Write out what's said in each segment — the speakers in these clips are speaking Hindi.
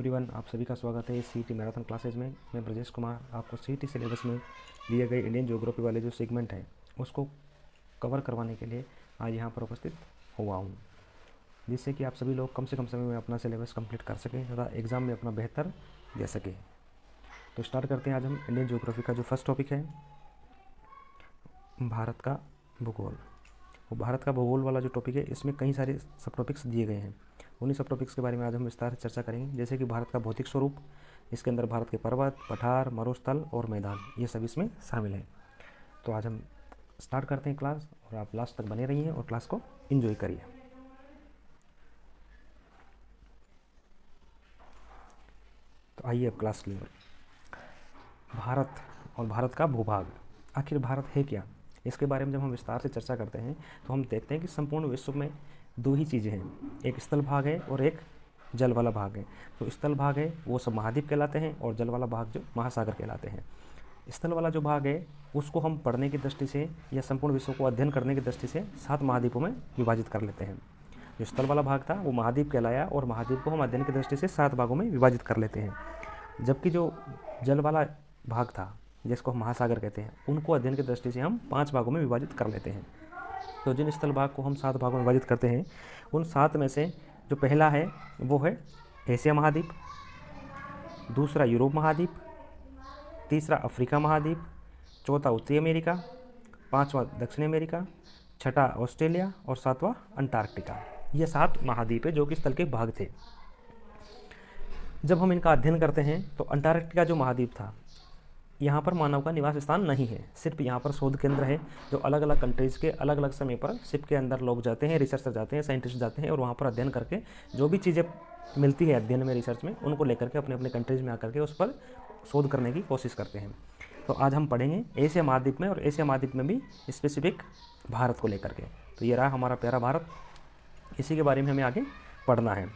एवरीवन, आप सभी का स्वागत है सीईटी मैराथन क्लासेज में। मैं ब्रजेश कुमार आपको सीईटी सिलेबस में दिए गए इंडियन ज्योग्राफी वाले जो सेगमेंट है उसको कवर करवाने के लिए आज यहाँ पर उपस्थित हुआ हूँ, जिससे कि आप सभी लोग कम से कम समय में अपना सिलेबस कंप्लीट कर सकें तथा एग्ज़ाम में अपना बेहतर दे सकें। तो स्टार्ट करते हैं। आज हम इंडियन ज्योग्राफी का जो फर्स्ट टॉपिक है भारत का भूगोल। वो भारत का भूगोल वाला जो टॉपिक है इसमें कई सारे सब टॉपिक्स दिए गए हैं। उन्हीं सब टॉपिक्स के बारे में आज हम विस्तार से चर्चा करेंगे, जैसे कि भारत का भौतिक स्वरूप, इसके अंदर भारत के पर्वत, पठार, मरुस्थल और मैदान, ये सब इसमें शामिल हैं। तो आज हम स्टार्ट करते हैं क्लास, और आप लास्ट तक बने रहिए और क्लास को एंजॉय करिए। तो आइए अब क्लास लिए। भारत और भारत का भूभाग, आखिर भारत है क्या, इसके बारे में जब हम विस्तार से चर्चा करते हैं तो हम देखते हैं कि संपूर्ण विश्व में दो ही चीज़ें हैं, एक स्थल भाग है और एक जल वाला भाग है। तो स्थल भाग है वो सब महाद्वीप कहलाते हैं और जल वाला भाग जो महासागर कहलाते हैं। स्थल वाला जो भाग है उसको हम पढ़ने की दृष्टि से या संपूर्ण विश्व को अध्ययन करने की दृष्टि से 7 महाद्वीपों में विभाजित कर लेते हैं। जो स्थल वाला भाग था वो महाद्वीप कहलाया और महाद्वीप को हम अध्ययन की दृष्टि से 7 भागों में विभाजित कर लेते हैं। जबकि जो जल वाला भाग था जिसको हम महासागर कहते हैं उनको अध्ययन की दृष्टि से हम 5 भागों में विभाजित कर लेते हैं। तो जिन स्थल भाग को हम 7 भागों में विभाजित करते हैं उन 7 में से जो पहला है वो है एशिया महाद्वीप, दूसरा यूरोप महाद्वीप, तीसरा अफ्रीका महाद्वीप, चौथा उत्तरी अमेरिका, पांचवा दक्षिण अमेरिका, छठा ऑस्ट्रेलिया और सातवां अंटार्कटिका। ये 7 महाद्वीप है जो कि स्थल के भाग थे। जब हम इनका अध्ययन करते हैं तो अंटार्कटिका जो महाद्वीप था यहाँ पर मानव का निवास स्थान नहीं है, सिर्फ यहाँ पर शोध केंद्र है जो अलग अलग कंट्रीज़ के अलग अलग समय पर शिप के अंदर लोग जाते हैं, रिसर्चर जाते हैं, साइंटिस्ट जाते हैं और वहाँ पर अध्ययन करके जो भी चीज़ें मिलती है अध्ययन में, रिसर्च में, उनको लेकर के अपने अपने कंट्रीज़ में आकर के उस पर शोध करने की कोशिश करते हैं। तो आज हम पढ़ेंगे एशिया महाद्वीप में, और एशिया महाद्वीप में भी स्पेसिफिक भारत को लेकर के। तो ये रहा हमारा प्यारा भारत, इसी के बारे में हमें आगे पढ़ना है।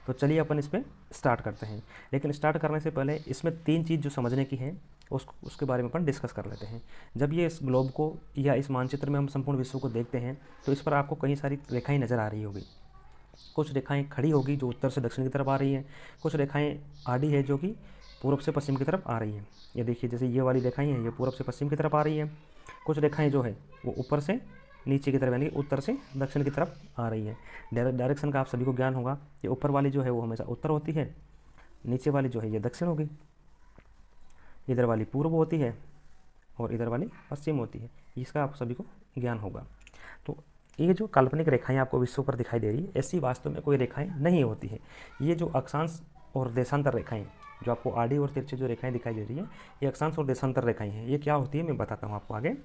तो चलिए अपन इस पर स्टार्ट करते हैं। लेकिन स्टार्ट करने से पहले इसमें 3 चीज़ जो समझने की है उसके बारे में अपन डिस्कस कर लेते हैं। जब ये इस ग्लोब को या इस मानचित्र में हम संपूर्ण विश्व को देखते हैं तो इस पर आपको कई सारी रेखाएं नज़र आ रही होगी। कुछ रेखाएं खड़ी होगी जो उत्तर से दक्षिण की तरफ आ रही हैं, कुछ रेखाएं आड़ी है जो कि पूर्व से पश्चिम की तरफ आ रही हैं। ये देखिए, जैसे ये वाली रेखाएं हैं ये पूर्व से पश्चिम की तरफ आ रही हैं। कुछ रेखाएँ जो है वो ऊपर से नीचे की तरफ यानी कि उत्तर से दक्षिण की तरफ आ रही है। डायरेक्शन का आप सभी को ज्ञान होगा। ये ऊपर वाली जो है वो हमेशा उत्तर होती है, नीचे वाली जो है ये दक्षिण होगी, इधर वाली पूर्व होती है और इधर वाली पश्चिम होती है। इसका आप सभी को ज्ञान होगा। तो ये जो काल्पनिक रेखाएं आपको विश्व पर दिखाई दे रही है ऐसी वास्तव में कोई रेखाएं नहीं होती है। ये जो अक्षांश और देशांतर रेखाएं जो आपको आड़ी और तिरछी जो रेखाएं दिखाई दे रही है ये अक्षांश और देशांतर रेखाएं हैं। ये क्या होती है मैं बताता हूँ आपको आगे।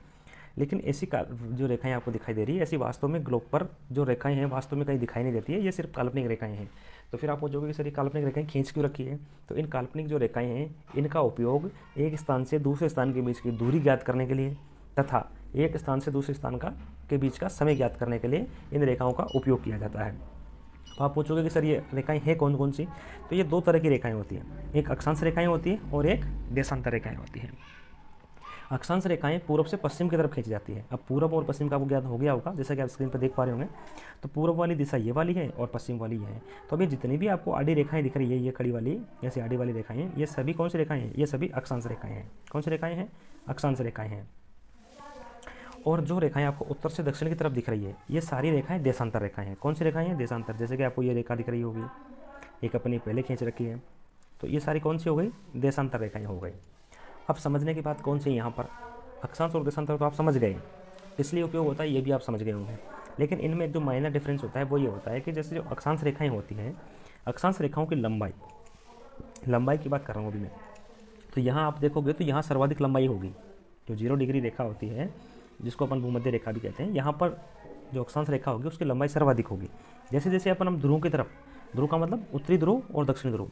लेकिन ऐसी जो रेखाएं आपको दिखाई दे रही है ऐसी वास्तव में ग्लोब पर जो रेखाएं हैं वास्तव में कहीं दिखाई नहीं देती है, ये सिर्फ काल्पनिक रेखाएं हैं। तो फिर आप पूछोगे कि सर ये काल्पनिक रेखाएं खींच क्यों रखी है। तो इन काल्पनिक जो रेखाएं हैं इनका उपयोग एक स्थान से दूसरे स्थान के बीच की दूरी ज्ञात करने के लिए तथा एक स्थान से दूसरे स्थान के बीच का समय ज्ञात करने के लिए इन रेखाओं का उपयोग किया जाता है। तो आप पूछोगे कि सर ये रेखाएं हैं कौन कौन सी। तो ये 2 तरह की रेखाएं होती हैं, एक अक्षांश रेखाएं होती हैं और एक देशांतर रेखाएं होती हैं। अक्षांश रेखाएं पूर्व से पश्चिम की तरफ खींची जाती है। अब पूर्व और पश्चिम का आपको ज्ञात हो गया होगा, जैसा कि आप स्क्रीन पर देख पा रहे होंगे। तो पूर्व वाली दिशा ये वाली है और पश्चिम वाली ये है। तो अभी जितनी भी आपको आड़ी रेखाएं दिख रही है, ये खड़ी वाली ऐसी आड़ी वाली रेखाएं हैं, ये सभी कौन सी रेखाएं हैं, ये सभी अक्षांश रेखाएं हैं। कौन सी रेखाएं हैं, अक्षांश रेखाएं हैं। और जो रेखाएं आपको उत्तर से दक्षिण की तरफ दिख रही है ये सारी रेखाएं देशांतर रेखाएं हैं। कौन सी रेखाएं हैं, देशांतर। जैसे कि आपको ये रेखा दिख रही होगी, एक अपनी पहले खींच रखी है, तो ये सारी कौन सी हो गई, देशांतर रेखाएं हो गई। अब समझने की बात कौन सी है यहाँ पर, अक्षांश और देशांतर तो आप समझ गए, इसलिए उपयोग होता है ये भी आप समझ गए होंगे। लेकिन इनमें जो माइनर डिफरेंस होता है वो ये होता है कि जैसे जो अक्षांश रेखाएं होती हैं, अक्षांश रेखाओं की लंबाई की बात कर रहा हूँ अभी मैं। तो यहाँ आप देखोगे तो यहाँ सर्वाधिक लंबाई होगी, जो 0 डिग्री रेखा होती है जिसको अपन भूमध्य रेखा भी कहते हैं, यहाँ पर जो अक्षांश रेखा होगी उसकी लंबाई सर्वाधिक होगी। जैसे जैसे अपन हम ध्रुव की तरफ, ध्रुव का मतलब उत्तरी ध्रुव और दक्षिणी ध्रुव,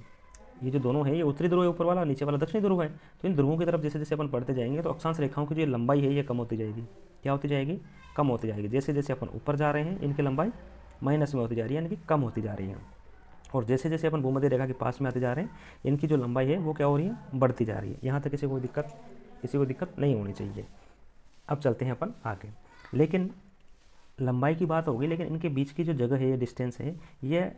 ये जो दोनों है ये उत्तरी ध्रुव है ऊपर वाला, नीचे वाला दक्षिणी ध्रुव है। तो इन ध्रुवों की तरफ जैसे जैसे अपन बढ़ते जाएंगे तो अक्षांश रेखाओं की जो लंबाई है ये कम होती जाएगी। क्या होती जाएगी, कम होती जाएगी। जैसे जैसे अपन ऊपर जा रहे हैं इनकी लंबाई माइनस में होती जा रही है, यानी कि कम होती जा रही है। और जैसे जैसे अपन भूमध्य रेखा के पास में आते जा रहे हैं इनकी जो लंबाई है वो क्या हो रही है, बढ़ती जा रही है। यहाँ तक किसी को दिक्कत नहीं होनी चाहिए। अब चलते हैं अपन आगे। लेकिन लंबाई की बात होगी, लेकिन इनके बीच की जो जगह है, ये डिस्टेंस है, ये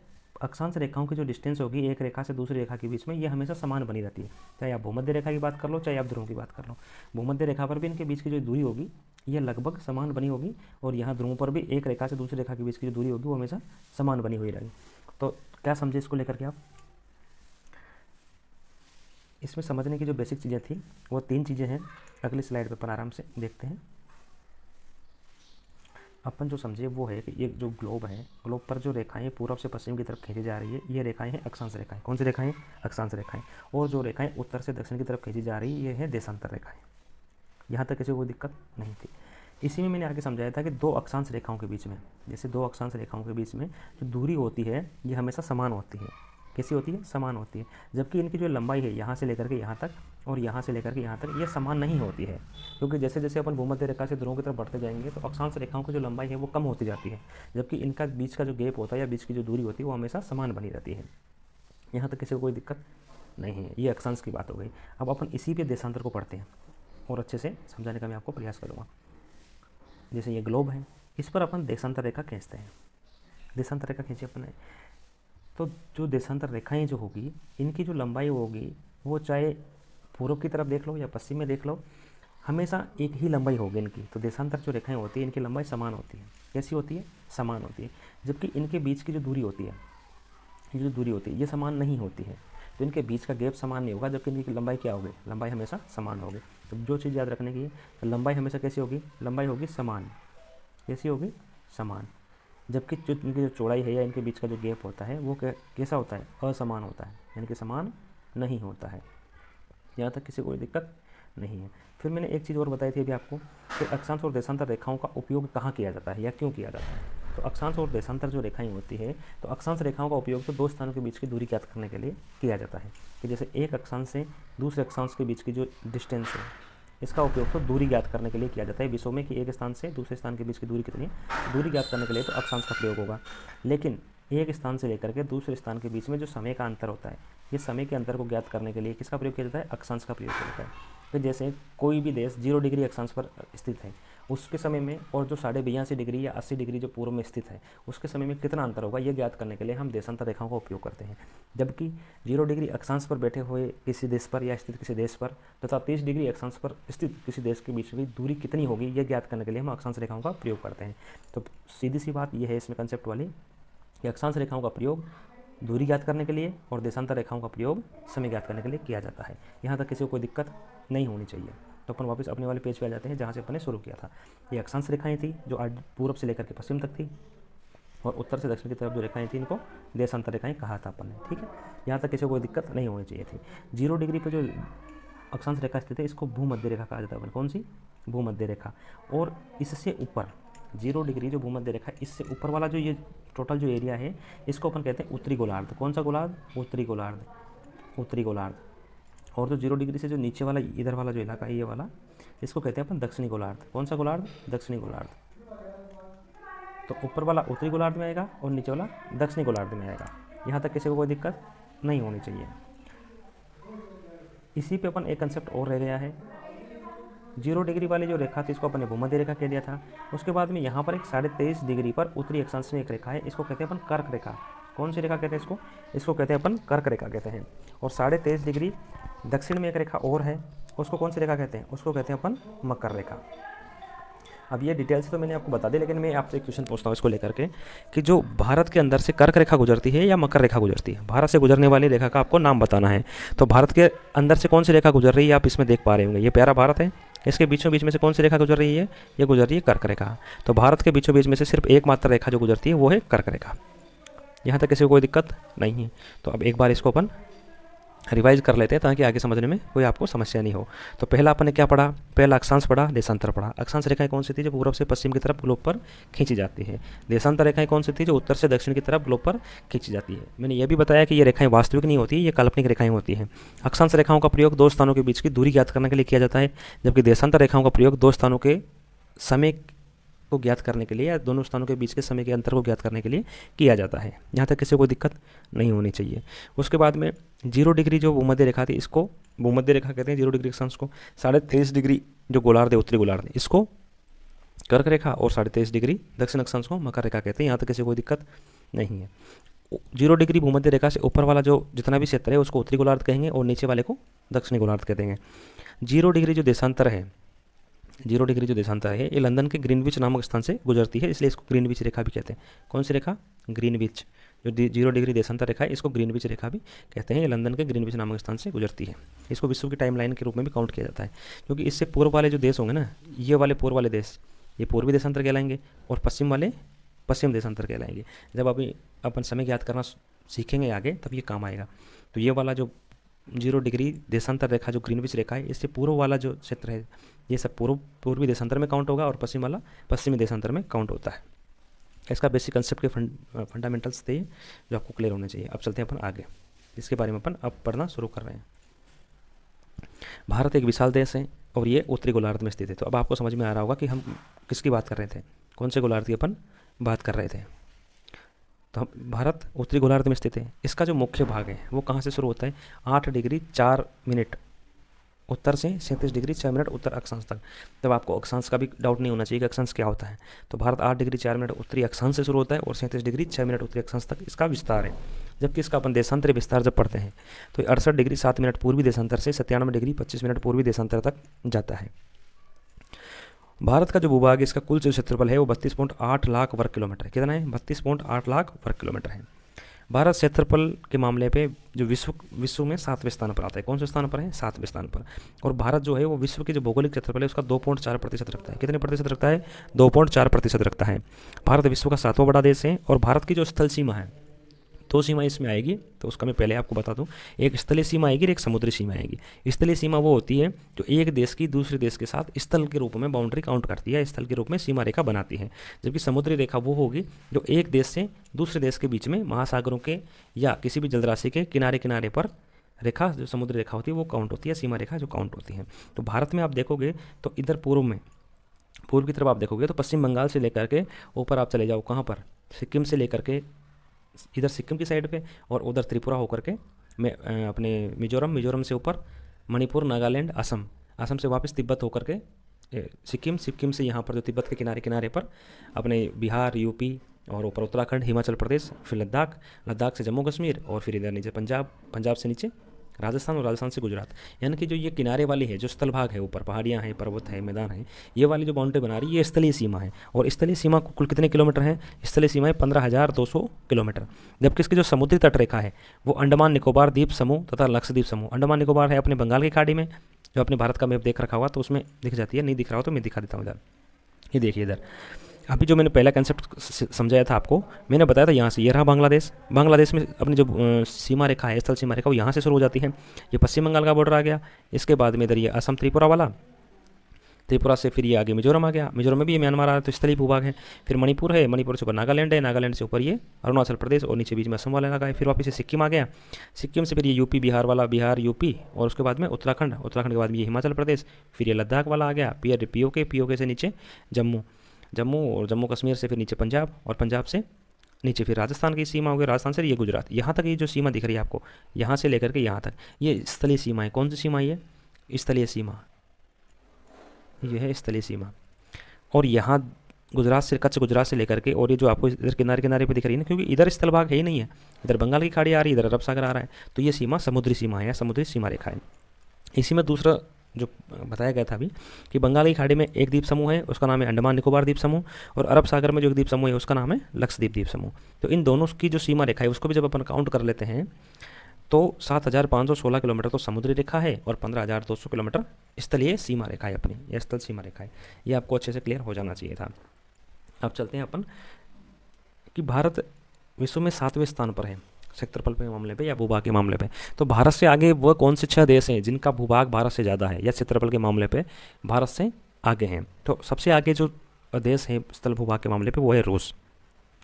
अक्षांश रेखाओं की जो डिस्टेंस होगी एक रेखा से दूसरी रेखा के बीच में, ये हमेशा समान बनी रहती है। चाहे आप भूमध्य रेखा की बात कर लो, चाहे आप ध्रुव की बात कर लो, भूमध्य रेखा पर भी इनके बीच की जो दूरी होगी ये लगभग समान बनी होगी, और यहाँ ध्रुव पर भी एक रेखा से दूसरी रेखा के बीच की जो दूरी होगी वो हमेशा समान बनी हुई रहेगी। तो क्या समझे इसको लेकर के आप? इसमें समझने की जो बेसिक चीज़ें थी वो 3 चीज़ें हैं। अगली स्लाइड पर अपन आराम से देखते हैं। अपन जो समझे वो है कि ये जो ग्लोब है, ग्लोब पर जो रेखाएं पूर्व से पश्चिम की तरफ खींची जा रही है, ये रेखाएं हैं अक्षांश रेखाएं। कौन सी रेखाएं? अक्षांश रेखाएं। और जो रेखाएं उत्तर से दक्षिण की तरफ खींची जा रही है, ये है देशांतर रेखाएं। यहाँ तक किसी को कोई दिक्कत नहीं थी। इसी में मैंने आगे समझाया था कि 2 अक्षांश रेखाओं के बीच में, जैसे 2 अक्षांश रेखाओं के बीच में जो दूरी होती है ये हमेशा समान होती है। कैसी होती है? समान होती है। जबकि इनकी जो लंबाई है यहाँ से लेकर के यहाँ तक और यहाँ से लेकर के यहाँ तक, ये समान नहीं होती है, क्योंकि जैसे जैसे अपन भूमध्य रेखा से ध्रुव की तरफ बढ़ते जाएंगे तो अक्षांश रेखाओं की जो लंबाई है वो कम होती जाती है, जबकि इनका बीच का जो गैप होता है या बीच की जो दूरी होती है वो हमेशा समान बनी रहती है। यहाँ तक किसी को कोई दिक्कत नहीं है। ये अक्षांश की बात हो गई। अब अपन इसी पे देशांतर को पढ़ते हैं और अच्छे से समझाने का मैं आपको प्रयास करूँगा। जैसे ये ग्लोब है, इस पर अपन देशांतर रेखा खींचते हैं। देशांतर रेखा खींची अपन ने, तो जो देशांतर रेखाएं जो होगी इनकी जो लंबाई होगी वो चाहे पूर्व की तरफ देख लो या पश्चिम में देख लो, हमेशा एक ही लंबाई होगी इनकी। तो देशांतर जो रेखाएं होती है इनकी लंबाई समान होती है। कैसी होती है? समान होती है। जबकि इनके बीच की जो दूरी होती है, ये जो दूरी होती है ये समान नहीं होती है, तो इनके बीच का गैप समान नहीं होगा, जबकि इनकी लंबाई क्या होगी? लंबाई हमेशा समान होगी। तो जो चीज़ याद रखने की है, तो लंबाई हमेशा कैसी होगी? लंबाई होगी समान। कैसी होगी? समान। जबकि जो इनकी जो चौड़ाई है या इनके बीच का जो गैप होता है वो कैसा होता है? असमान होता है, यानी कि समान नहीं होता है। यहाँ तक किसी को कोई दिक्कत नहीं है। फिर मैंने एक चीज़ और बताई थी अभी आपको कि अक्षांश और देशांतर रेखाओं का उपयोग कहाँ किया जाता है या क्यों किया जाता है। तो अक्षांश और देशांतर जो रेखाएं होती है, तो अक्षांश रेखाओं का उपयोग तो 2 स्थानों के बीच की दूरी ज्ञात करने के लिए किया जाता है। कि जैसे एक अक्षांश से दूसरे अक्षांश के बीच की जो डिस्टेंस है, इसका उपयोग तो दूरी ज्ञात करने के लिए किया जाता है। विषयों में कि एक स्थान से दूसरे स्थान के बीच की दूरी कितनी है, दूरी ज्ञात करने के लिए तो अक्षांश का प्रयोग होगा। लेकिन एक स्थान से लेकर के दूसरे स्थान के बीच में जो समय का अंतर होता है, ये समय के अंतर को ज्ञात करने के लिए किसका प्रयोग किया जाता है? अक्षांश का प्रयोग किया जाता है। फिर जैसे कोई भी देश 0 डिग्री अक्षांश पर स्थित है, उसके समय में और जो 82.5 डिग्री या 80 डिग्री जो पूर्व में स्थित है उसके समय में कितना अंतर होगा, ये ज्ञात करने के लिए हम देशांतर रेखाओं का उपयोग करते हैं। जबकि 0 डिग्री अक्षांश पर बैठे हुए किसी देश पर या स्थित किसी देश पर तथा 30 डिग्री अक्षांश पर स्थित किसी देश के बीच में दूरी कितनी होगी, ये ज्ञात करने के लिए हम अक्षांश रेखाओं का प्रयोग करते हैं। तो सीधी सी बात यह है इसमें कंसेप्ट वाली कि अक्षांश रेखाओं का प्रयोग दूरी ज्ञात करने के लिए और देशांतर रेखाओं का प्रयोग समय ज्ञात करने के लिए किया जाता है। यहाँ तक किसी को कोई दिक्कत नहीं होनी चाहिए। तो अपन वापस अपने वाले पेज पे आ जाते हैं जहाँ से अपन ने शुरू किया था। ये अक्षांश रेखाएं थी जो आज पूर्व से लेकर के पश्चिम तक थी, और उत्तर से दक्षिण की तरफ जो रेखाएं थी इनको देशांतर रेखाएं कहा था अपन ने। ठीक है, यहाँ तक किसी को कोई दिक्कत नहीं होनी चाहिए थी। 0 डिग्री पर जो अक्षांश रेखा स्थित है इसको भूमध्य रेखा कहा जाता है। कौन सी? भूमध्य रेखा। और इससे ऊपर 0 डिग्री जो भूमध्य रेखा, इससे ऊपर वाला जो ये टोटल जो एरिया है इसको अपन कहते हैं उत्तरी गोलार्ध। कौन सा गोलार्ध? उत्तरी गोलार्ध। उत्तरी गोलार्ध। और जो 0 डिग्री से जो नीचे वाला इधर वाला जो इलाका है ये वाला, इसको कहते हैं अपन दक्षिणी गोलार्ध। कौन सा गोलार्ध? दक्षिणी गोलार्ध। तो ऊपर वाला उत्तरी गोलार्ध में आएगा और नीचे वाला दक्षिणी गोलार्ध में आएगा। यहाँ तक किसी को कोई दिक्कत नहीं होनी चाहिए। इसी पे अपन एक कंसेप्ट और रह गया है। 0 डिग्री वाली जो रेखा थी इसको अपन ने भूमध्य रेखा कह दिया था। उसके बाद में यहाँ पर एक 23.5 डिग्री पर उत्तरी अक्षांश में एक रेखा है, इसको कहते हैं अपन कर्क रेखा। कौन सी रेखा कहते हैं इसको? इसको कहते हैं अपन कर्क रेखा कहते हैं। और 23.5 डिग्री दक्षिण में एक रेखा और है, उसको कौन सी रेखा कहते हैं? उसको कहते हैं अपन मकर रेखा। अब ये डिटेल से तो मैंने आपको बता दी, लेकिन मैं आपसे एक क्वेश्चन पूछता हूँ इसको लेकर के कि जो भारत के अंदर से कर्क रेखा गुजरती है या मकर रेखा गुजरती है, भारत से गुजरने वाली रेखा का आपको नाम बताना है। तो भारत के अंदर से कौन सी रेखा गुजर रही है आप इसमें देख पा रहे होंगे। ये प्यारा भारत है, इसके बीचों बीच में से कौन सी रेखा गुजर रही है? ये गुजर रही है कर्क रेखा। तो भारत के बीचों बीच में से सिर्फ एकमात्र रेखा जो गुजरती है वो है कर्क रेखा। यहाँ तक किसी को कोई दिक्कत नहीं है। तो अब एक बार इसको अपन रिवाइज कर लेते हैं ताकि आगे समझने में कोई आपको समस्या नहीं हो। तो पहला अपन ने क्या पढ़ा? पहला अक्षांश पढ़ा, देशांतर पढ़ा। अक्षांश रेखाएं कौन सी थी? जो पूर्व से पश्चिम की तरफ ग्लोब पर खींची जाती है। देशांतर रेखाएं कौन सी थी? जो उत्तर से दक्षिण की तरफ ग्लोब पर खींची जाती है। मैंने ये भी बताया कि ये रेखाएं वास्तविक नहीं होती, ये काल्पनिक रेखाएं होती हैं। अक्षांश रेखाओं का प्रयोग 2 स्थानों के बीच की दूरी ज्ञात करने के लिए किया जाता है, जबकि देशांतर रेखाओं का प्रयोग 2 स्थानों के समय को ज्ञात करने के लिए या दोनों स्थानों के बीच के समय के अंतर को ज्ञात करने के लिए किया जाता है। यहाँ तक किसी को कोई दिक्कत नहीं होनी चाहिए। उसके बाद में 0 डिग्री जो भूमध्य रेखा थी इसको भूमध्य रेखा कहते हैं। 0 डिग्री अक्षांश को 23.5 डिग्री जो गोलार्ध है उत्तरी गोलार्ध इसको कर्क रेखा और 23.5 डिग्री दक्षिण अक्षांश को मकर रेखा कहते हैं। यहाँ तक किसी को कोई दिक्कत नहीं है। जीरो डिग्री भूमध्य रेखा से ऊपर वाला जो जितना भी क्षेत्र है उसको उत्तरी गोलार्ध कहेंगे और नीचे वाले को दक्षिणी गोलार्ध कह देंगे। जीरो डिग्री जो देशांतर है, जीरो डिग्री जो देशांतर है ये लंदन के ग्रीनविच नामक स्थान से गुजरती है, इसलिए इसको ग्रीनविच रेखा भी कहते हैं। कौन सी रेखा? ग्रीनविच। जो जीरो डिग्री देशांतर रेखा है इसको ग्रीनविच रेखा भी कहते हैं। ये लंदन के ग्रीनविच नामक स्थान से गुजरती है। इसको विश्व की टाइमलाइन के रूप में भी काउंट किया जाता है, क्योंकि इससे पूर्व वाले जो देश होंगे ना, ये वाले पूर्व वाले देश ये पूर्वी देशांतर कहलाएंगे और पश्चिम वाले पश्चिम देशांतर कहलाएंगे। जब अभी अपन समय याद करना सीखेंगे आगे तब ये काम आएगा। तो ये वाला जो जीरो डिग्री देशांतर रेखा जो ग्रीनविच रेखा है, इससे पूर्व वाला जो क्षेत्र है ये सब पूर्वी देशांतर में काउंट होगा और पश्चिम वाला पश्चिमी देशांतर में काउंट होता है। इसका बेसिक कंसेप्ट के फंडामेंटल्स थे जो आपको क्लियर होने चाहिए। अब चलते हैं अपन आगे, इसके बारे में अपन अब पढ़ना शुरू कर रहे हैं। भारत एक विशाल देश है और ये उत्तरी गोलार्ध में स्थित है। तो अब आपको समझ में आ रहा होगा कि हम किसकी बात कर रहे थे, कौन से गोलार्ध की अपन बात कर रहे थे। तो भारत उत्तरी गोलार्ध में स्थित है। इसका जो मुख्य भाग है वो कहाँ से शुरू होता है? 8 डिग्री 4 मिनट उत्तर से 37 डिग्री 6 मिनट उत्तर अक्षांश तक। तब आपको अक्षांश का भी डाउट नहीं होना चाहिए कि अक्षांश क्या होता है। तो भारत 8 डिग्री 4 मिनट उत्तरी अक्षांश से शुरू होता है और 37 डिग्री 6 मिनट उत्तरी अक्षांश तक इसका विस्तार है। जबकि इसका अपन देशांतरी विस्तार जब पढ़ते हैं तो 68 डिग्री 7 मिनट पूर्वी देशांतर से 97 डिग्री 25 मिनट पूर्वी देशांतर तक जाता है। भारत का जो भूभाग है इसका कुल जो क्षेत्रफल है वो 32.8 लाख वर्ग किलोमीटर। कितना है? 32.8 लाख वर्ग किलोमीटर है। भारत क्षेत्रफल के मामले पे जो विश्व में 7वें स्थान पर आता है। कौन से स्थान पर है? 7वें स्थान पर। और भारत जो है वो विश्व के जो भौगोलिक क्षेत्रफल है उसका 2.4% रखता है। कितने प्रतिशत रखता है? 2.4% रखता है। भारत विश्व का 7वां बड़ा देश है और भारत की जो स्थल सीमा है, 2 सीमा इसमें आएगी। तो उसका मैं पहले आपको बता दूं, एक स्थलीय सीमा आएगी और एक समुद्री सीमा आएगी। स्थलीय सीमा वो होती है जो एक देश की दूसरे देश के साथ स्थल के रूप में बाउंड्री काउंट करती है, स्थल के रूप में सीमा रेखा बनाती है। जबकि समुद्री रेखा वो होगी जो एक देश से दूसरे देश के बीच में महासागरों के या किसी भी जलराशि के किनारे किनारे पर रेखा जो समुद्री रेखा होती है वो काउंट होती है, सीमा रेखा जो काउंट होती है। तो भारत में आप देखोगे तो इधर पूर्व की तरफ आप देखोगे तो पश्चिम बंगाल से लेकर के ऊपर आप चले जाओ कहाँ पर, सिक्किम से लेकर के इधर सिक्किम की साइड पे और उधर त्रिपुरा होकर के मैं अपने मिजोरम से ऊपर मणिपुर, नागालैंड, असम से वापस तिब्बत होकर के सिक्किम से यहाँ पर जो तिब्बत के किनारे किनारे पर अपने बिहार, यूपी और ऊपर उत्तराखंड, हिमाचल प्रदेश, फिर लद्दाख से जम्मू कश्मीर और फिर इधर नीचे पंजाब से नीचे राजस्थान और राजस्थान से गुजरात। यानी कि जो ये किनारे वाली है, जो स्थल भाग है, ऊपर पहाड़ियाँ हैं, पर्वत है, मैदान है, ये वाली जो बाउंड्री बना रही है ये स्थलीय सीमा है। और स्थलीय सीमा कुल कितने किलोमीटर है? स्थलीय सीमा है 15,200 किलोमीटर। जबकि इसकी जो समुद्री तट रेखा है वो अंडमान निकोबार द्वीप समूह तथा लक्षद्वीप समूह। अंडमान निकोबार है अपने बंगाल की खाड़ी में, जो अपने भारत का मैप देख रखा हुआ तो उसमें दिख जाती है, नहीं दिख रहा हो तो मैं दिखा देता हूँ इधर। ये देखिए इधर अभी जो मैंने पहला कंसेप्ट समझाया था आपको, मैंने बताया था यहाँ से ये रहा बांग्लादेश में अपनी जो सीमा रेखा है, स्थल सीमा रेखा वो यहाँ से शुरू हो जाती है। ये पश्चिम बंगाल का बॉर्डर आ गया। इसके बाद में इधर ये असम त्रिपुरा वाला, त्रिपुरा से फिर ये आगे मिजोरम आ गया, मिजोरम में भी ये म्यांमार आ रहा है तो स्थलीय भूभाग है। फिर मणिपुर है, मणिपुर से ऊपर नागालैंड है, नागालैंड से ऊपर ये अरुणाचल प्रदेश और नीचे बीच में असम वाला लगा है। फिर वापस से सिक्किम आ गया, सिक्किम से फिर ये यूपी बिहार वाला, बिहार यूपी और उसके बाद में उत्तराखंड के बाद में ये हिमाचल प्रदेश, फिर ये लद्दाख वाला आ गया, पीओके से नीचे जम्मू और जम्मू कश्मीर से फिर नीचे पंजाब और पंजाब से नीचे फिर राजस्थान की सीमा हो गई, राजस्थान से ये गुजरात। यहाँ तक ये जो सीमा दिख रही है आपको, यहाँ से लेकर के यहाँ तक ये स्थलीय सीमा है। कौन सी सीमा है ये? स्थलीय सीमा। ये है स्थलीय सीमा। और यहाँ कच्छ गुजरात से लेकर के और ये जो आपको इधर किनारे किनारे पे दिख रही है ना, क्योंकि इधर स्थल भाग है ही नहीं है, इधर बंगाल की खाड़ी आ रही है, इधर अरब सागर आ रहा है, तो ये सीमा समुद्री सीमा है या समुद्री सीमा रेखा है। इसी में दूसरा जो बताया गया था अभी कि बंगाल की खाड़ी में एक द्वीप समूह है, उसका नाम है अंडमान निकोबार द्वीप समूह, और अरब सागर में जो एक द्वीप समूह है उसका नाम है लक्षद्वीप द्वीप समूह। तो इन दोनों की जो सीमा रेखा है उसको भी जब अपन काउंट कर लेते हैं तो 7,516 किलोमीटर तो समुद्री रेखा है और 15,200 किलोमीटर स्थलीय सीमा रेखा है अपनी, यह स्थल सीमा रेखा है। ये आपको अच्छे से क्लियर हो जाना चाहिए था। अब चलते हैं अपन कि भारत विश्व में 7वें स्थान पर है क्षेत्रफल के मामले पे या भूभाग के मामले पे। तो भारत से आगे वो कौन से 6 देश हैं जिनका भूभाग भारत से ज़्यादा है या क्षेत्रफल के मामले पे भारत से आगे हैं? तो सबसे आगे जो देश है स्थल भूभाग के मामले पे वो है रूस।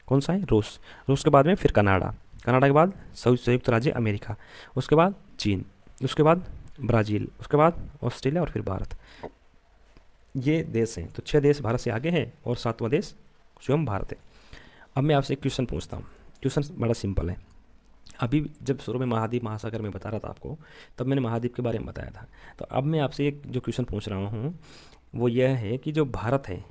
कौन सा है? रूस के बाद में फिर कनाडा के बाद संयुक्त राज्य अमेरिका, उसके बाद चीन, उसके बाद ब्राज़ील, उसके बाद ऑस्ट्रेलिया और फिर भारत। ये देश हैं। तो 6 देश भारत से आगे हैं और 7वां देश स्वयं भारत है। अब मैं आपसे एक क्वेश्चन पूछता हूँ। क्वेश्चन बड़ा सिंपल है। अभी जब शुरू में महाद्वीप महासागर में बता रहा था आपको, तब मैंने महाद्वीप के बारे में बताया था। तो अब मैं आपसे एक जो क्वेश्चन पूछ रहा हूँ वो यह है कि जो भारत है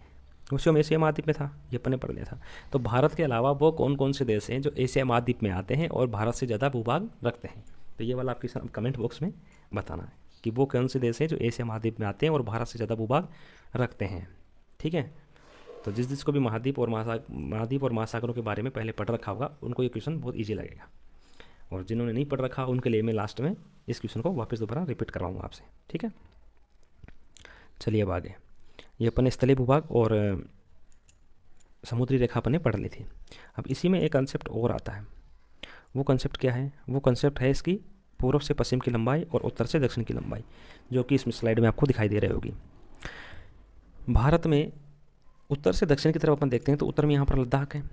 विश्व में एशिया महाद्वीप में था, ये अपन ने पढ़ लिया था। तो भारत के अलावा वो कौन कौन से देश हैं जो एशिया महाद्वीप में आते हैं और भारत से ज़्यादा भूभाग रखते हैं? तो ये वाला आपकी कमेंट बॉक्स में बताना है कि वो कौन से देश हैं जो एशिया महाद्वीप में आते हैं और भारत से ज़्यादा भूभाग रखते हैं। ठीक है, तो जिसको भी महाद्वीप और महासागरों के बारे में पहले पढ़ रखा होगा उनको ये क्वेश्चन बहुत ईजी लगेगा, और जिन्होंने नहीं पढ़ रखा उनके लिए मैं लास्ट में इस क्वेश्चन को वापस दोबारा रिपीट करवाऊँगा आपसे। ठीक है, चलिए अब आगे। ये अपन ने स्थलीय भूभाग और समुद्री रेखा अपन ने पढ़ ली थी। अब इसी में एक कंसेप्ट और आता है, वो कंसेप्ट क्या है? वो कंसेप्ट है इसकी पूर्व से पश्चिम की लंबाई और उत्तर से दक्षिण की लंबाई, जो कि इसमें स्लाइड में आपको दिखाई दे रही होगी। भारत में उत्तर से दक्षिण की तरफ अपन देखते हैं तो उत्तर में यहाँ पर लद्दाख है,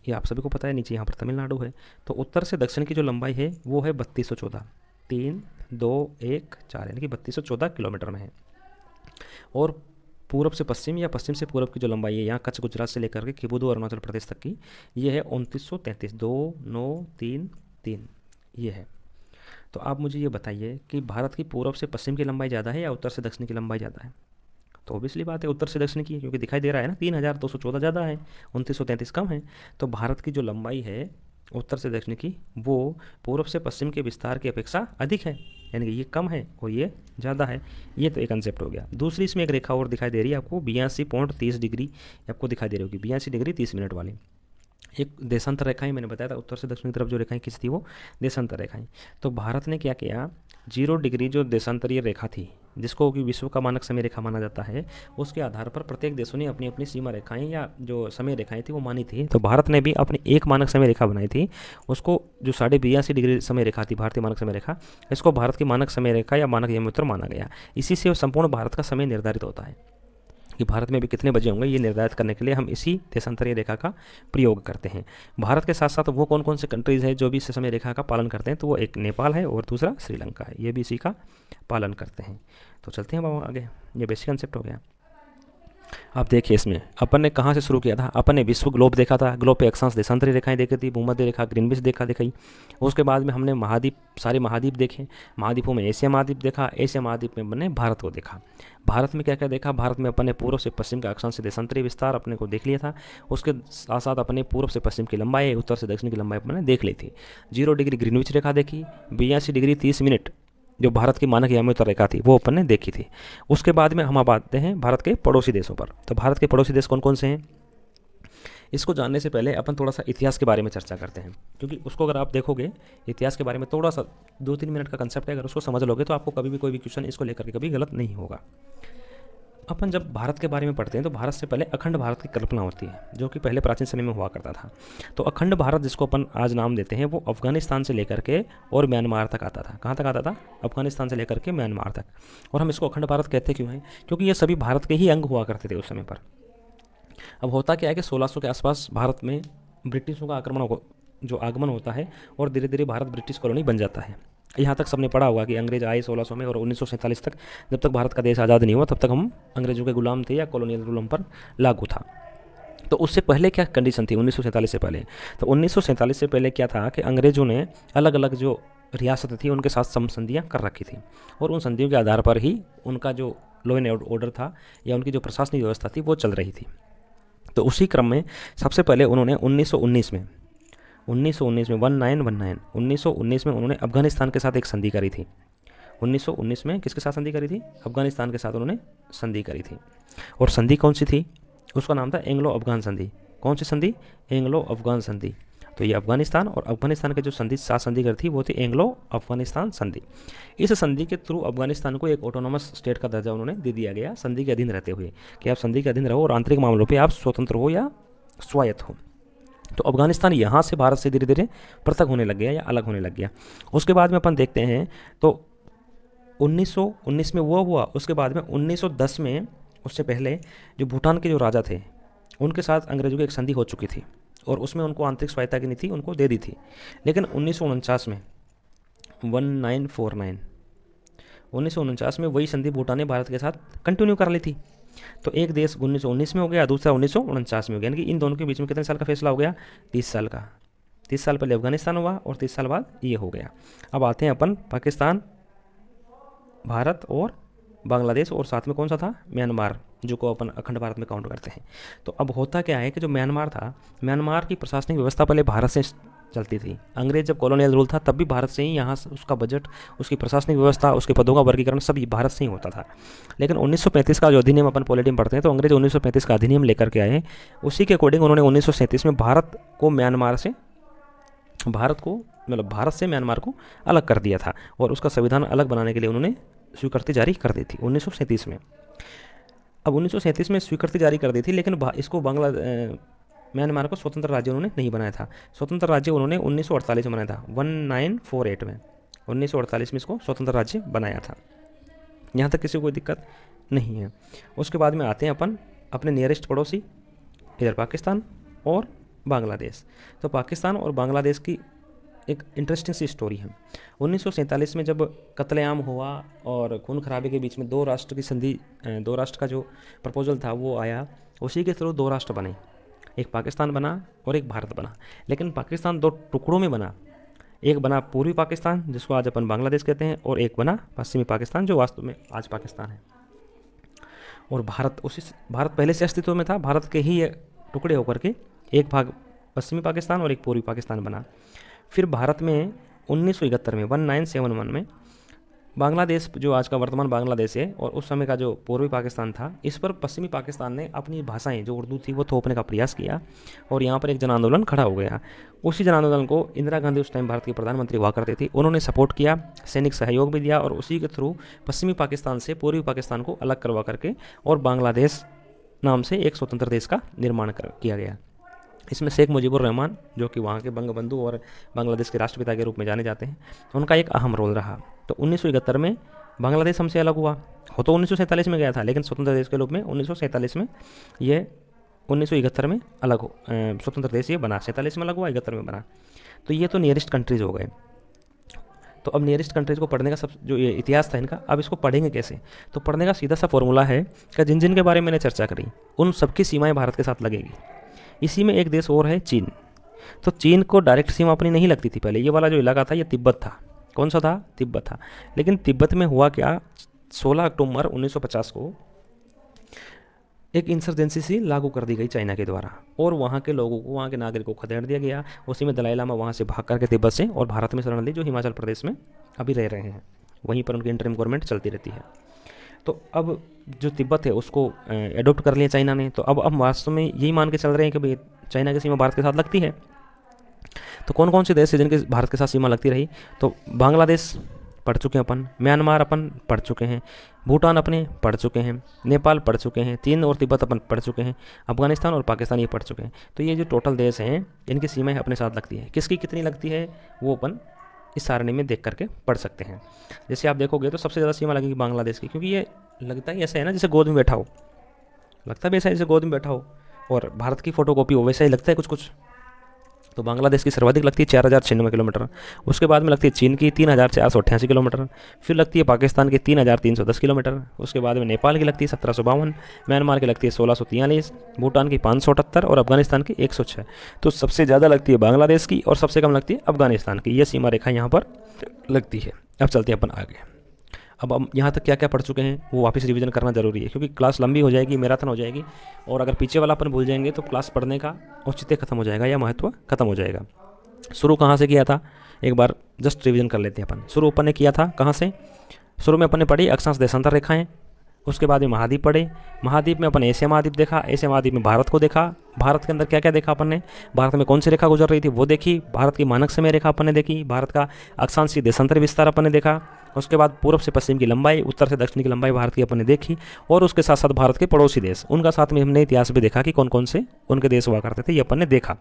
ये आप सभी को पता है, नीचे यहाँ पर तमिलनाडु है। तो उत्तर से दक्षिण की जो लंबाई है वो है 3214, 3, 2, 1, 4, यानी कि 3214 किलोमीटर में है। और पूर्व से पश्चिम या पश्चिम से पूर्व की जो लंबाई है यहाँ कच्छ गुजरात से लेकर के किबुदु अरुणाचल प्रदेश तक की, ये है 2933, 2, 9, 3, 3, ये है। तो आप मुझे ये बताइए कि भारत की पूर्व से पश्चिम की लंबाई ज़्यादा है या उत्तर से दक्षिण की लंबाई ज़्यादा है? तो ऑब्वियसली बात है उत्तर से दक्षिण की है, क्योंकि दिखाई दे रहा है ना 3214 ज़्यादा है, 2933 कम है। तो भारत की जो लंबाई है उत्तर से दक्षिण की वो पूर्व से पश्चिम के विस्तार की अपेक्षा अधिक है, यानी कि ये कम है और ये ज़्यादा है। ये तो एक कंसेप्ट हो गया। दूसरी इसमें एक रेखा और दिखाई दे रही है आपको, 82.30 डिग्री आपको दिखाई दे रही होगी, 82 डिग्री 30 मिनट वाली एक देशांतर रेखाएं। मैंने बताया था उत्तर से दक्षिण की तरफ जो रेखाएं खींचती वो देशांतर रेखाएं। तो भारत ने क्या किया, 0 डिग्री जो देशांतरीय रेखा थी जिसको कि विश्व का मानक समय रेखा माना जाता है, उसके आधार पर प्रत्येक देशों ने अपनी अपनी सीमा रेखाएं या जो समय रेखाएं थी वो मानी थी। तो भारत ने भी अपनी एक मानक समय रेखा बनाई थी, उसको जो 82.5 डिग्री समय रेखा थी भारतीय मानक समय रेखा, इसको भारत की मानक समय रेखा या मानक यमोत्तर माना गया। इसी से संपूर्ण भारत का समय निर्धारित होता है कि भारत में भी कितने बजे होंगे, ये निर्धारित करने के लिए हम इसी देशांतरीय रेखा का प्रयोग करते हैं। भारत के साथ साथ वो कौन कौन से कंट्रीज़ हैं जो भी इस समय रेखा का पालन करते हैं? तो वो एक नेपाल है और दूसरा श्रीलंका है, ये भी इसी का पालन करते हैं। तो चलते हैं बाबा आगे, ये बेसिक कंसेप्ट हो गया। अब देखिए इसमें अपन ने कहाँ से शुरू किया था, अपन ने विश्व ग्लोब देखा था, ग्लोब पे अक्षांश देशांतरीय रेखाएं देखी थी, भूमध्य रेखा ग्रीनविच दिखाई। उसके बाद में हमने महाद्वीप, सारे महाद्वीप देखे, महाद्वीपों में एशिया महाद्वीप देखा, एशिया महाद्वीप में हमने भारत को देखा। भारत में क्या क्या देखा, भारत में अपन ने पूर्व से पश्चिम का अक्षांश से देशांतरीय विस्तार अपने को देख लिया था। उसके साथ साथ अपने पूर्व से पश्चिम की लंबाई, उत्तर से दक्षिण की लंबाई अपन ने देख ली थी। 0 डिग्री ग्रीनविच रेखा देखी, 82 डिग्री 30 मिनट जो भारत की मानक यामोत्तर रेखा थी वो अपन ने देखी थी। उसके बाद में हम अब आते हैं भारत के पड़ोसी देशों पर। तो भारत के पड़ोसी देश कौन कौन से हैं, इसको जानने से पहले अपन थोड़ा सा इतिहास के बारे में चर्चा करते हैं, क्योंकि उसको अगर आप देखोगे इतिहास के बारे में थोड़ा सा 2-3 मिनट का कंसेप्ट है, अगर उसको समझ लोगे तो आपको कभी भी कोई भी क्वेश्चन इसको लेकर के कभी गलत नहीं होगा। अपन जब भारत के बारे में पढ़ते हैं तो भारत से पहले अखंड भारत की कल्पना होती है, जो कि पहले प्राचीन समय में हुआ करता था। तो अखंड भारत जिसको अपन आज नाम देते हैं वो अफगानिस्तान से लेकर के और म्यांमार तक आता था। कहाँ तक आता था? अफगानिस्तान से लेकर के म्यांमार तक। और हम इसको अखंड भारत कहते क्यों हैं? क्योंकि ये सभी भारत के ही अंग हुआ करते थे उस समय पर। अब होता क्या है कि 1600 के आसपास भारत में ब्रिटिशों का जो आगमन होता है और धीरे धीरे भारत ब्रिटिश कॉलोनी बन जाता है। यहाँ तक सबने पढ़ा हुआ कि अंग्रेज आए 1600 में और 1947 तक, जब तक भारत का देश आज़ाद नहीं हुआ तब तक हम अंग्रेजों के गुलाम थे या कॉलोनियल रूल हम पर लागू था। तो उससे पहले क्या कंडीशन थी 1947 से पहले? तो 1947 से पहले क्या था कि अंग्रेजों ने अलग अलग जो रियासतें थी उनके साथ संधियाँ कर रखी थी, और उन संधियों के आधार पर ही उनका जो लॉ एंड ऑर्डर था या उनकी जो प्रशासनिक व्यवस्था थी वो चल रही थी। तो उसी क्रम में सबसे पहले उन्होंने 1919 में 1919 में उन्होंने अफगानिस्तान के साथ एक संधि करी थी। 1919 में किसके साथ संधि करी थी? अफगानिस्तान के साथ उन्होंने संधि करी थी। और संधि कौन सी थी? उसका नाम था एंग्लो अफगान संधि। कौन सी संधि? एंग्लो अफगान संधि। तो ये अफगानिस्तान और अफगानिस्तान के जो साथ संधि करी थी वो थी एंग्लो अफगानिस्तान संधि। इस संधि के थ्रू अफगानिस्तान को एक ऑटोनॉमस स्टेट का दर्जा उन्होंने दे दिया गया, संधि के अधीन रहते हुए, कि आप संधि के अधीन रहो और आंतरिक मामलों पर आप स्वतंत्र हो या स्वायत्त हो। तो अफगानिस्तान यहाँ से भारत से धीरे धीरे पृथक होने लग गया या अलग होने लग गया। उसके बाद में अपन देखते हैं तो 1919 में वो हुआ। उसके बाद में 1910 में, उससे पहले जो भूटान के जो राजा थे उनके साथ अंग्रेजों की एक संधि हो चुकी थी और उसमें उनको आंतरिक स्वायत्तता की नीति उनको दे दी थी। लेकिन 1949 में 1949 में वही संधि भूटान ने भारत के साथ कंटिन्यू कर ली थी। तो एक देश 1919 में हो गया, दूसरा 1949 में हो गया, यानी कि इन दोनों के बीच में कितने साल का फैसला हो गया? 30 साल का। 30 साल पहले अफगानिस्तान हुआ और 30 साल बाद ये हो गया। अब आते हैं अपन पाकिस्तान, भारत और बांग्लादेश और साथ में कौन सा था, म्यांमार, जो को अपन अखंड भारत में काउंट करते हैं। तो अब होता क्या है कि जो म्यांमार था, म्यांमार की प्रशासनिक व्यवस्था पहले भारत से चलती थी। अंग्रेज जब कॉलोनियल रूल था तब भी भारत से ही यहाँ उसका बजट, उसकी प्रशासनिक व्यवस्था, उसके पदों का वर्गीकरण सब भारत से ही होता था। लेकिन 1935 का जो अधिनियम अपन पॉलिटी में पढ़ते हैं, तो अंग्रेज 1935 का अधिनियम लेकर के आए। उसी के अकॉर्डिंग उन्होंने 1937 में भारत को म्यांमार को अलग कर दिया था और उसका संविधान अलग बनाने के लिए उन्होंने स्वीकृति जारी कर दी थी 1937 में। अब 1937 में स्वीकृति जारी कर दी थी, लेकिन इसको म्यांमार को स्वतंत्र राज्य उन्होंने नहीं बनाया था। स्वतंत्र राज्य उन्होंने 1948 में बनाया था, 1948 में, 1948 में इसको स्वतंत्र राज्य बनाया था। यहाँ तक किसी को कोई दिक्कत नहीं है। उसके बाद में आते हैं अपन अपने नियरेस्ट पड़ोसी, इधर पाकिस्तान और बांग्लादेश। तो पाकिस्तान और बांग्लादेश की एक इंटरेस्टिंग सी स्टोरी है। 1947 में जब कत्लेआम हुआ और खून खराबे के बीच में दो राष्ट्र की संधि, दो राष्ट्र का जो प्रपोजल था वो आया, उसी के थ्रू दो राष्ट्र बने, एक पाकिस्तान बना और एक भारत बना। लेकिन पाकिस्तान दो टुकड़ों में बना, एक बना पूर्वी पाकिस्तान जिसको आज अपन बांग्लादेश कहते हैं, और एक बना पश्चिमी पाकिस्तान जो वास्तव में आज पाकिस्तान है। और भारत पहले से अस्तित्व में था। भारत के ही टुकड़े होकर के एक भाग पश्चिमी पाकिस्तान और एक पूर्वी पाकिस्तान बना। फिर भारत में 1971 में 1971 में बांग्लादेश, जो आज का वर्तमान बांग्लादेश है, और उस समय का जो पूर्वी पाकिस्तान था, इस पर पश्चिमी पाकिस्तान ने अपनी भाषाएं जो उर्दू थी वो थोपने का प्रयास किया और यहाँ पर एक जन आंदोलन खड़ा हो गया। उसी जन आंदोलन को इंदिरा गांधी उस टाइम भारत की प्रधानमंत्री हुआ करती थी, उन्होंने सपोर्ट किया, सैनिक सहयोग भी दिया, और उसी के थ्रू पश्चिमी पाकिस्तान से पूर्वी पाकिस्तान को अलग करवा करके और बांग्लादेश नाम से एक स्वतंत्र देश का निर्माण किया गया। इसमें शेख मुजीबुर रहमान, जो कि वहाँ के बंगबंधु और बांग्लादेश के राष्ट्रपिता के रूप में जाने जाते हैं, उनका एक अहम रोल रहा। तो 1971 में बांग्लादेश हमसे अलग हुआ, हो तो 1947 में गया था, लेकिन स्वतंत्र देश के रूप में 1947 में, ये 1971 में अलग हो, स्वतंत्र देश ये बना, 47 में अलग हुआ, 71 में बना। तो ये तो नियरेस्ट कंट्रीज़ हो गए। तो अब नियरेस्ट कंट्रीज़ को पढ़ने का सब जो ये इतिहास था इनका, अब इसको पढ़ेंगे कैसे? तो पढ़ने का सीधा सा फॉर्मूला है कि जिन जिन के बारे में मैंने चर्चा करी उन सबकी सीमाएँ भारत के साथ लगेगी। इसी में एक देश और है, चीन। तो चीन को डायरेक्ट सीमा अपनी नहीं लगती थी पहले, ये वाला जो इलाका था ये तिब्बत था। कौन सा था? तिब्बत था। लेकिन तिब्बत में हुआ क्या, 16 अक्टूबर 1950 को एक इंसर्जेंसी सी लागू कर दी गई चाइना के द्वारा, और वहाँ के लोगों को, वहाँ के नागरिकों को खदेड़ दिया गया। उसी में दलाई लामा वहाँ से भाग करके तिब्बत से और भारत में शरण ली, जो हिमाचल प्रदेश में अभी रह रहे हैं, वहीं पर उनकी इंटरिम गवर्नमेंट चलती रहती है। तो अब जो तिब्बत है उसको एडोप्ट कर लिया चाइना ने। तो अब वास्तव में यही मान के चल रहे हैं कि भाई चाइना की सीमा भारत के साथ लगती है। तो कौन कौन से देश है जिनके भारत के साथ सीमा लगती रही? तो बांग्लादेश पढ़ चुके हैं अपन, म्यांमार अपन पढ़ चुके हैं, भूटान अपने पढ़ चुके हैं, नेपाल पढ़ चुके हैं, चीन और तिब्बत अपन पढ़ चुके हैं, अफगानिस्तान और पाकिस्तान ये पढ़ चुके हैं। तो ये जो टोटल देश हैं इनकी सीमाएँ अपने साथ लगती है। किसकी कितनी लगती है वो अपन इस सारणी में देख करके पढ़ सकते हैं। जैसे आप देखोगे तो सबसे ज़्यादा सीमा लगेगी बांग्लादेश की, क्योंकि ये लगता ही ऐसा है ना जैसे गोद में बैठा हो, लगता भी ऐसा है जैसे गोद में बैठा हो और भारत की फोटोकॉपी हो, वैसा ही लगता है कुछ कुछ। तो बांग्लादेश की सर्वाधिक लगती है 4096 किलोमीटर, उसके बाद में लगती है चीन की 3488 किलोमीटर, फिर लगती है पाकिस्तान की 3310 किलोमीटर, उसके बाद में नेपाल की लगती है 1752, म्यांमार की लगती है 1643, भूटान की 578 और अफगानिस्तान की 106। तो सबसे ज़्यादा लगती है बांग्लादेश की और सबसे कम लगती है अफगानिस्तान की। ये सीमा रेखा यहाँ पर लगती है। अब चलते हैं अपन आगे। अब हम यहाँ तक क्या क्या पढ़ चुके हैं वो वापस रिवीजन करना ज़रूरी है, क्योंकि क्लास लंबी हो जाएगी, मैराथन हो जाएगी, और अगर पीछे वाला अपन भूल जाएंगे तो क्लास पढ़ने का औचित्य खत्म हो जाएगा या महत्व खत्म हो जाएगा। शुरू कहाँ से किया था एक बार जस्ट रिवीजन कर लेते हैं अपन। शुरू अपन ने किया था कहाँ से? शुरू में अपन ने पढ़ी अक्षांश देशांतर रेखाएँ, उसके बाद में महाद्वीप पढ़े, महाद्वीप में अपन एशिया महाद्वीप देखा, एशिया महाद्वीप में भारत को देखा, भारत के अंदर क्या क्या देखा अपन ने, भारत में कौन सी रेखा गुजर रही थी वो देखी, भारत की मानक समय रेखा अपन ने देखी, भारत का अक्षांशीय देशांतर विस्तार अपन ने देखा, उसके बाद पूर्व से पश्चिम की लंबाई, उत्तर से दक्षिण की लंबाई भारत की अपन ने देखी, और उसके साथ साथ भारत के पड़ोसी देश, उनका साथ में हमने इतिहास भी देखा कि कौन कौन से उनके देश हुआ करते थे, ये अपन ने देखा।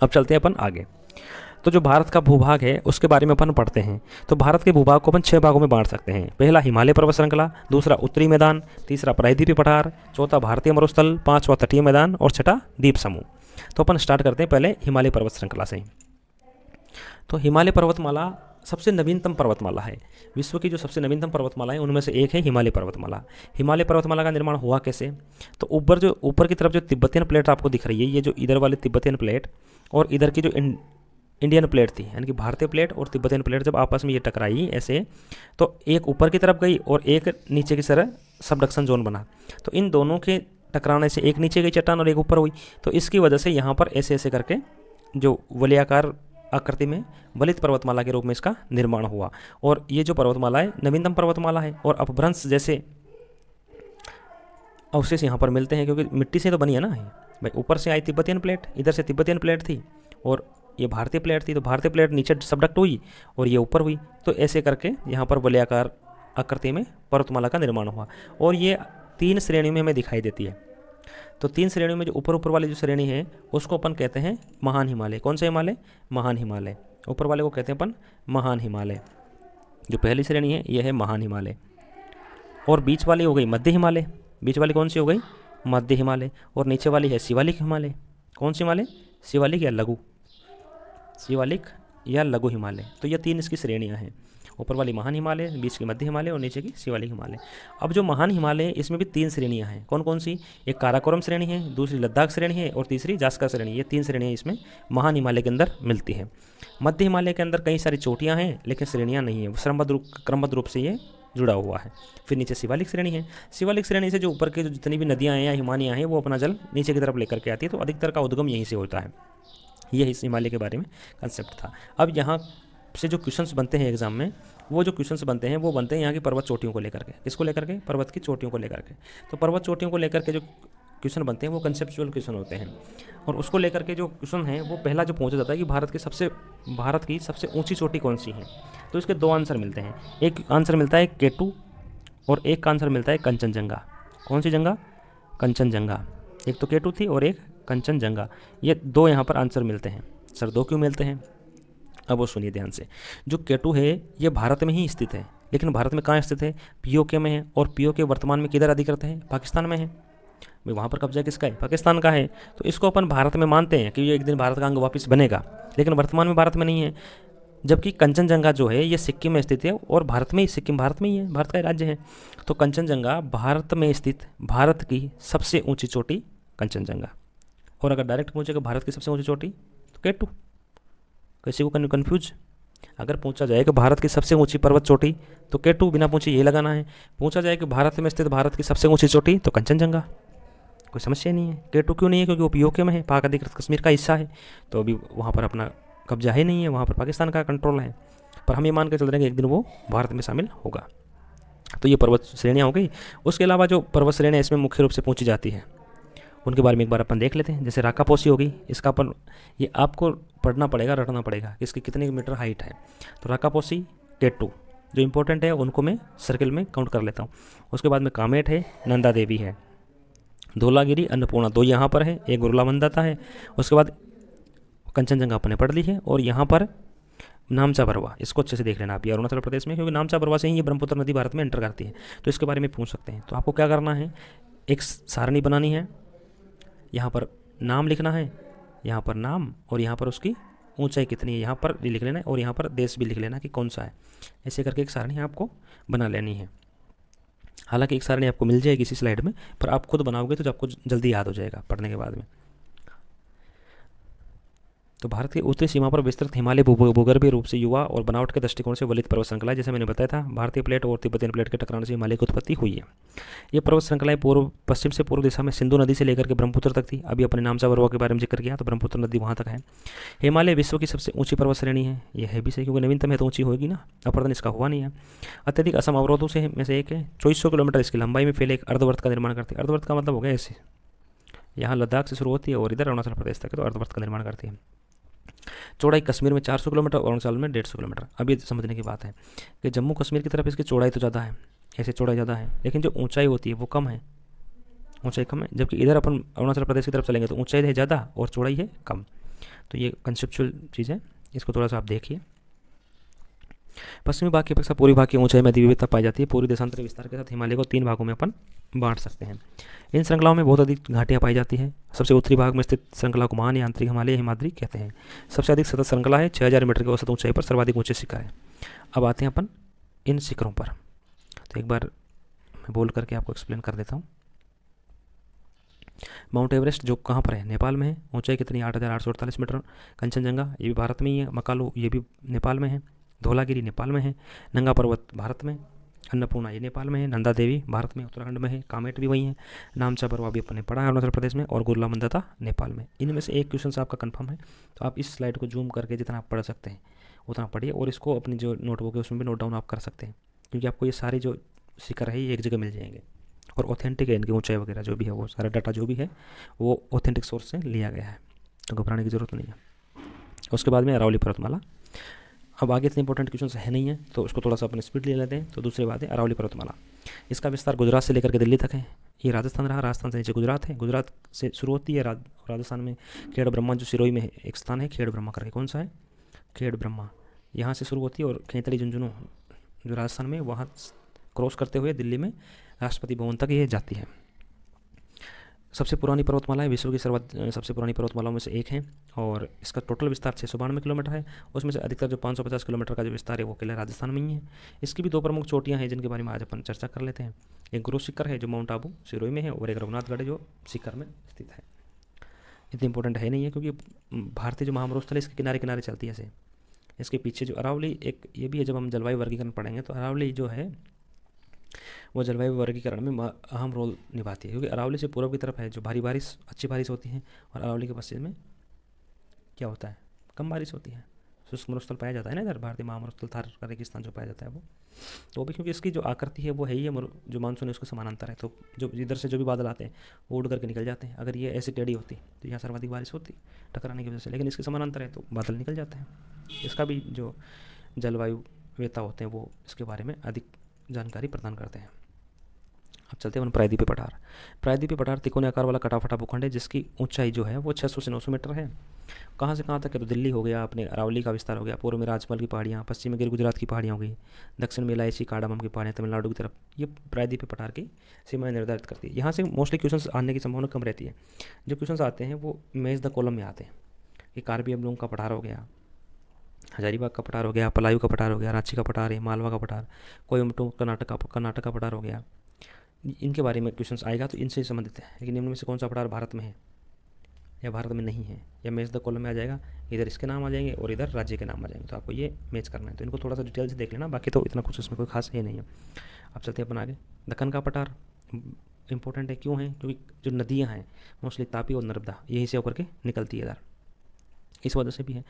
अब चलते हैं अपन आगे। तो जो भारत का भूभाग है उसके बारे में अपन पढ़ते हैं। तो भारत के भूभाग को अपन 6 भागों में बांट सकते हैं। पहला हिमालय पर्वत श्रृंखला, दूसरा उत्तरी मैदान, तीसरा प्रायद्वीपीय पठार, चौथा भारतीय मरुस्थल, पांचवा तटीय मैदान और छठा द्वीप समूह। तो अपन स्टार्ट करते हैं पहले हिमालय पर्वत श्रृंखला से। तो हिमालय पर्वतमाला सबसे नवीनतम पर्वतमाला है। विश्व की जो सबसे नवीनतम पर्वतमाला है उनमें से एक है हिमालय पर्वतमाला। हिमालय पर्वतमाला का निर्माण हुआ कैसे? तो ऊपर की तरफ जो तिब्बतियन प्लेट आपको दिख रही है, ये जो इधर वाली तिब्बतियन प्लेट और इधर की जो इंडियन प्लेट थी, यानी कि भारतीय प्लेट और तिब्बतियन प्लेट जब आपस में ये टकराई ऐसे, तो एक ऊपर की तरफ गई और एक नीचे की तरह सबडक्शन जोन बना। तो इन दोनों के टकराने से एक नीचे गई चट्टान और एक ऊपर हुई। तो इसकी वजह से यहाँ पर ऐसे ऐसे करके जो वलयाकार आकृति में वलित पर्वतमाला के रूप में इसका निर्माण हुआ। और ये जो पर्वतमाला है नवीनतम पर्वतमाला है, और अपभ्रंश जैसे अवशेष यहाँ पर मिलते हैं, क्योंकि मिट्टी से तो बनी है ना भाई। ऊपर से आई तिब्बतियन प्लेट, इधर से तिब्बतियन प्लेट थी और ये भारतीय प्लेट थी, तो भारतीय प्लेट नीचे सबडक्ट हुई और ये ऊपर हुई। तो ऐसे करके यहाँ पर वलयाकार आकृति में पर्वतमाला का निर्माण हुआ। और ये 3 श्रेणियों में हमें दिखाई देती है। तो 3 श्रेणियों में जो ऊपर वाली जो श्रेणी है उसको अपन कहते हैं महान हिमालय। कौन सा हिमालय? महान हिमालय। ऊपर वाले को कहते हैं अपन महान हिमालय। जो पहली श्रेणी है यह है महान हिमालय। और बीच वाली हो गई मध्य हिमालय। बीच वाली कौन सी हो गई? मध्य हिमालय। और नीचे वाली है शिवालिक हिमालय। कौन सी हिमालय? शिवालिक या लघु, शिवालिक या लघु हिमालय। तो ये 3 इसकी श्रेणियाँ हैं। ऊपर वाली महान हिमालय, बीच की मध्य हिमालय और नीचे की शिवालिक हिमालय। अब जो महान हिमालय है इसमें भी 3 श्रेणियाँ हैं। कौन कौन सी? एक काराकोरम श्रेणी है, दूसरी लद्दाख श्रेणी है और तीसरी जास्कर श्रेणी। ये 3 श्रेणियाँ इसमें महान हिमालय के अंदर मिलती है। मध्य हिमालय के अंदर कई सारी चोटियाँ हैं लेकिन श्रेणियाँ नहीं है, क्रमबद्ध रूप से ये जुड़ा हुआ है। फिर नीचे शिवालिक श्रेणी है। शिवालिक श्रेणी से जो ऊपर की जो जितनी भी नदियाँ हैं या हिमालयाँ हैं वो अपना जल नीचे की तरफ लेकर के आती है, तो अधिकतर का उद्गम यहीं से होता है। यही इस हिमालय के बारे में कंसेप्ट था। अब यहाँ से जो क्वेश्चंस बनते हैं एग्जाम में, वो जो क्वेश्चंस बनते हैं वो बनते हैं यहाँ की पर्वत चोटियों को लेकर के। किसको लेकर के? पर्वत की चोटियों को लेकर के। तो पर्वत चोटियों को लेकर के जो क्वेश्चन बनते हैं वो कंसेप्चुअल क्वेश्चन होते हैं। और उसको लेकर के जो क्वेश्चन है वो पहला जो पूछा जाता है कि भारत की सबसे ऊंची चोटी कौन सी है। तो इसके 2 आंसर मिलते हैं। एक आंसर मिलता है केटू और एक का आंसर मिलता है कंचनजंगा। कौन सी जंगा? कंचनजंगा। एक तो केटू थी और एक कंचनजंगा। ये 2 यहाँ पर आंसर मिलते हैं। सर 2 क्यों मिलते हैं? अब वो सुनिए ध्यान से। जो केटू है ये भारत में ही स्थित है, लेकिन भारत में कहाँ स्थित है? पीओके में है। और पीओके वर्तमान में किधर अधिकृत है? पाकिस्तान में है। भाई वहाँ पर कब्जा किसका है? पाकिस्तान का है। तो इसको अपन भारत में मानते हैं कि ये एक दिन भारत का अंग वापस बनेगा, लेकिन वर्तमान में भारत में नहीं है। जबकि कंचनजंगा जो है ये सिक्किम में स्थित है और भारत में ही, सिक्किम भारत में ही है, भारत का राज्य है। तो कंचनजंगा भारत में स्थित भारत की सबसे ऊंची चोटी कंचनजंगा। और अगर डायरेक्ट पूछेगा भारत की सबसे ऊंची चोटी तो केटू। किसी को कन्फ्यूज? अगर पूछा जाए कि भारत की सबसे ऊंची पर्वत चोटी तो केटू, बिना पूछे ये लगाना है। पूछा जाए कि भारत में स्थित भारत की सबसे ऊंची चोटी तो कंचनजंगा। कोई समस्या नहीं है। केटू क्यों नहीं है? क्योंकि वो पीओके में है, पाक अधिकृत कश्मीर का हिस्सा है, तो अभी वहाँ पर अपना कब्जा है नहीं है, वहाँ पर पाकिस्तान का कंट्रोल है। पर हम ये मान के चल रहे हैं कि एक दिन वो भारत में शामिल होगा। तो ये पर्वत श्रेणियाँ हो गई। उसके अलावा जो पर्वत श्रेणियाँ इसमें मुख्य रूप से पूछी जाती है उनके बारे में एक बार अपन देख लेते हैं। जैसे राकापोसी होगी, इसका अपन ये आपको पढ़ना पड़ेगा, रटना पड़ेगा कि इसकी कितने मीटर हाइट है। तो राकापोसी, केटू जो इंपॉर्टेंट है उनको मैं सर्किल में काउंट कर लेता हूँ। उसके बाद में कामेट है, नंदा देवी है, धौलागिरी, अन्नपूर्णा 2 यहाँ पर है, एक गुरुला मंदाता है। उसके बाद कंचनजंगा अपने पढ़ ली है। और यहाँ पर नामचा बरवा, इसको अच्छे से देख लेना आप, ये अरुणाचल प्रदेश में, क्योंकि नामचा बरवा से ही ये ब्रह्मपुत्र नदी भारत में एंटर करती है, तो इसके बारे में पूछ सकते हैं। तो आपको क्या करना है? एक सारणी बनानी है, यहाँ पर नाम लिखना है, यहाँ पर नाम, और यहाँ पर उसकी ऊंचाई कितनी है यहाँ पर भी लिख लेना है, और यहाँ पर देश भी लिख लेना कि कौन सा है। ऐसे करके एक सारणी आपको बना लेनी है। हालांकि एक सारणी आपको मिल जाएगी इसी स्लाइड में, पर आप खुद बनाओगे तो आपको जल्दी याद हो जाएगा पढ़ने के बाद में। तो भारत की उत्तरी सीमा पर विस्तृत हिमालय भूगर्भीय रूप से युवा और बनावट के दृष्टिकोण से वलित पर्वत श्रृंखला, जैसे मैंने बताया था, भारतीय प्लेट और तिब्बतियन प्लेट के टकराने से हिमालय की उत्पत्ति हुई है। ये पर्वत श्रृंखलाएं पश्चिम से पूर्व दिशा में सिंधु नदी से लेकर के ब्रह्मपुत्र तक थी। अभी अपने नामचा बरवा के बारे में जिक्र किया, तो ब्रह्मपुत्र नदी वहाँ तक है। हिमालय विश्व की सबसे ऊंची पर्वत श्रेणी है। यह है भी सही, क्योंकि नवीनतम है तो ऊंची होगी ना, अपर्दन इसका हुआ नहीं है। अत्यधिक असम अवरोधों से में से एक है। 2400 किलोमीटर इसकी लंबाई में फैले एक अर्धवर्त का निर्माण करती है। अर्धवर्त का मतलब हो गया ऐसे, यहाँ लद्दाख से शुरू होती है और इधर अरुणाचल प्रदेश तक है, तो अर्धवर्त का निर्माण करती है। चौड़ाई कश्मीर में 400 किलोमीटर और अरुणाचल में 150 किलोमीटर। अब ये समझने की बात है कि जम्मू कश्मीर की तरफ इसकी चौड़ाई तो ज़्यादा है, ऐसे चौड़ाई ज़्यादा है, लेकिन जो ऊंचाई होती है वो कम है, ऊंचाई कम है। जबकि इधर अपन अरुणाचल प्रदेश की तरफ चलेंगे तो ऊंचाई है ज़्यादा और चौड़ाई है कम। तो ये कंसेप्चुअल चीज़ है, इसको थोड़ा सा आप देखिए। पश्चिमी भाग की अपेक्षा पूर्वी भाग की ऊंचाई में अधिक विविधता पाई जाती है। पूर्वी देशांतरी विस्तार के साथ हिमालय को 3 भागों में अपन बांट सकते हैं। इन श्रृंखलाओं में बहुत अधिक घाटियाँ पाई जाती हैं। सबसे उत्तरी भाग में स्थित श्रृंखला को महान या आंतरिक हिमालय हिमाद्री कहते हैं। सबसे अधिक सतत श्रृंखला है, 6000 मीटर की औसत ऊंचाई पर सर्वाधिक ऊंचे शिखर है। अब आते हैं अपन इन शिखरों पर, तो एक बार मैं बोल करके आपको एक्सप्लेन कर देता हूँ। माउंट एवरेस्ट जो कहाँ पर है, नेपाल में है, ऊंचाई कितनी, 8,848 मीटर। कंचनजंगा ये भी भारत में ही है। मकालू ये भी नेपाल में है। धौलागिरी नेपाल में है। नंगा पर्वत भारत में। अन्नपूर्णा ये नेपाल में है। नंदा देवी भारत में उत्तराखंड में है। कामेट भी वही है। नामचा बरवा भी अपने पढ़ा है अरुणाचल प्रदेश में। और गुरला मंदाता नेपाल में। इनमें से एक क्वेश्चन आपका कंफर्म है, तो आप इस स्लाइड को जूम करके जितना आप पढ़ सकते हैं उतना पढ़िए, और इसको अपनी जो नोटबुक है उसमें भी नोट डाउन आप कर सकते हैं, क्योंकि आपको ये सारे जो शिखर है ये एक जगह मिल जाएंगे, और ऑथेंटिक है, इनकी ऊंचाई वगैरह जो भी है वो सारा डाटा जो भी है वो ऑथेंटिक सोर्स से लिया गया है, तो घबराने की ज़रूरत नहीं है। उसके बाद में अरावली पर्वतमाला। अब आगे इतने इंपॉर्टेंट क्वेश्चन है नहीं है, तो उसको थोड़ा सा अपने स्पीड ले लेते हैं। तो दूसरी बात है अरावली पर्वतमाला, इसका विस्तार गुजरात से लेकर के दिल्ली तक है। ये राजस्थान रहा, राजस्थान से नीचे गुजरात है। गुजरात से शुरू होती है, राजस्थान में खेड़ ब्रह्मा जो सिरोही में है एक स्थान है, खेड़ ब्रह्मा करके, कौन सा है, खेड़ ब्रह्मा, यहाँ से शुरू होती है, और खेतड़ी झुंझुनू जो राजस्थान में, वहाँ क्रॉस करते हुए दिल्ली में राष्ट्रपति भवन तक ये जाती है। सबसे पुरानी पर्वतमाला है, विश्व की सबसे पुरानी पर्वतमालाओं में से एक है, और इसका टोटल विस्तार 692 किलोमीटर है। उसमें से अधिकतर जो 550 किलोमीटर का जो विस्तार है वो केवल राजस्थान में ही है। इसकी भी दो प्रमुख चोटियां हैं जिनके बारे में आज अपन चर्चा कर लेते हैं। एक गुरु शिखर है जो माउंट आबू सिरोही में है, और एक रघुनाथगढ़ है जो शिखर में स्थित है। इतनी इंपॉर्टेंट है नहीं है, क्योंकि भारतीय जो महामरुस्थल है इसके किनारे किनारे चलती है ऐसे। इसके पीछे जो अरावली एक ये भी है, जब हम जलवायु वर्गीकरण पढ़ेंगे तो अरावली जो है वो जलवायु वर्गीकरण में अहम रोल निभाती है, क्योंकि अरावली से पूर्व की तरफ है जो भारी बारिश, अच्छी बारिश होती है, और अरावली के पश्चिम में क्या होता है, कम बारिश होती है। शुष्क मरुस्थल पाया जाता है ना इधर, भारतीय महामरुस्थल थार का रेगिस्तान जो पाया जाता है वो, तो भी क्योंकि इसकी जो आकृति है वो है ही है, जो मानसून है उसके समानांतर है, तो जो इधर से जो भी बादल आते हैं वो उड़ करके निकल जाते हैं। अगर ये ऐसी टेढ़ी होती तो यहाँ सर्वाधिक बारिश होती टकराने की वजह से, लेकिन इसके समानांतर है तो बादल निकल जाते हैं। इसका भी जो जलवायु वेता होते हैं वो इसके बारे में अधिक जानकारी प्रदान करते हैं। अब चलते हैं प्रायद्वीपीय पठार। प्रायद्वीपीय पठार त्रिकोणीय आकार वाला कटा फटा भूखंड है जिसकी ऊंचाई जो है वो 600 से 900 मीटर है। कहाँ से कहाँ तक है, तो दिल्ली हो गया, अपने अरावली का विस्तार हो गया, पूर्व में राजमहल की पहाड़ियाँ, पश्चिम में गिर गुजरात की पहाड़ियाँ हो गई, दक्षिण में इलायची कार्डामम की पहाड़ियाँ तमिलनाडु की तरफ, ये प्रायद्वीपीय पठार की सीमाएं निर्धारित करती है। यहाँ से मोस्टली क्वेश्चन आने की संभावना कम रहती है। जो क्वेश्चन आते हैं वो मैच द कॉलम में आते हैं, कि कार्बी एंब्लॉन्ग का पठार हो गया, हजारीबाग का पठार हो गया, पलायू का पठार हो गया, रांची का पठार है, मालवा का पठार, कोयम्बटूर कर्नाटक का पठार हो गया, इनके बारे में क्वेश्चंस आएगा तो इनसे संबंधित है। लेकिन निम्न में से कौन सा पठार भारत में है या भारत में नहीं है, या मैच द कॉलम में आ जाएगा, इधर इसके नाम आ जाएंगे और इधर राज्य के नाम आ जाएंगे, तो आपको ये मैच करना है। तो इनको थोड़ा सा डिटेल से देख लेना, बाकी तो इतना कुछ इसमें कोई खास है नहीं है। अब चलते हैं अपन आगे। दक्कन का पठार इंपॉर्टेंट है, क्यों है, क्योंकि जो नदियाँ हैं मोस्टली तापी और नर्मदा यहीं से होकर के निकलती है इधर, इस वजह से भी है।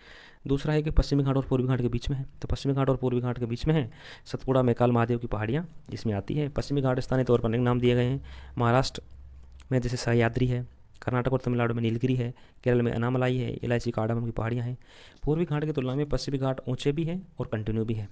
दूसरा है कि पश्चिमी घाट और पूर्वी घाट के बीच में है, तो पश्चिमी घाट और पूर्वी घाट के बीच में है सतपुड़ा मैकाल महादेव की पहाड़ियाँ जिसमें आती है। पश्चिमी घाट स्थानीय तौर पर अनेक नाम दिए गए हैं। महाराष्ट्र में जैसे सह्याद्री है, कर्नाटक और तमिलनाडु में नीलगिरी है, केरल में अनामलाई है, इलायची कार्डामम की पहाड़ियाँ हैं। पूर्वी घाट की तुलना में पश्चिमी घाट ऊंचे भी है और कंटिन्यू भी है।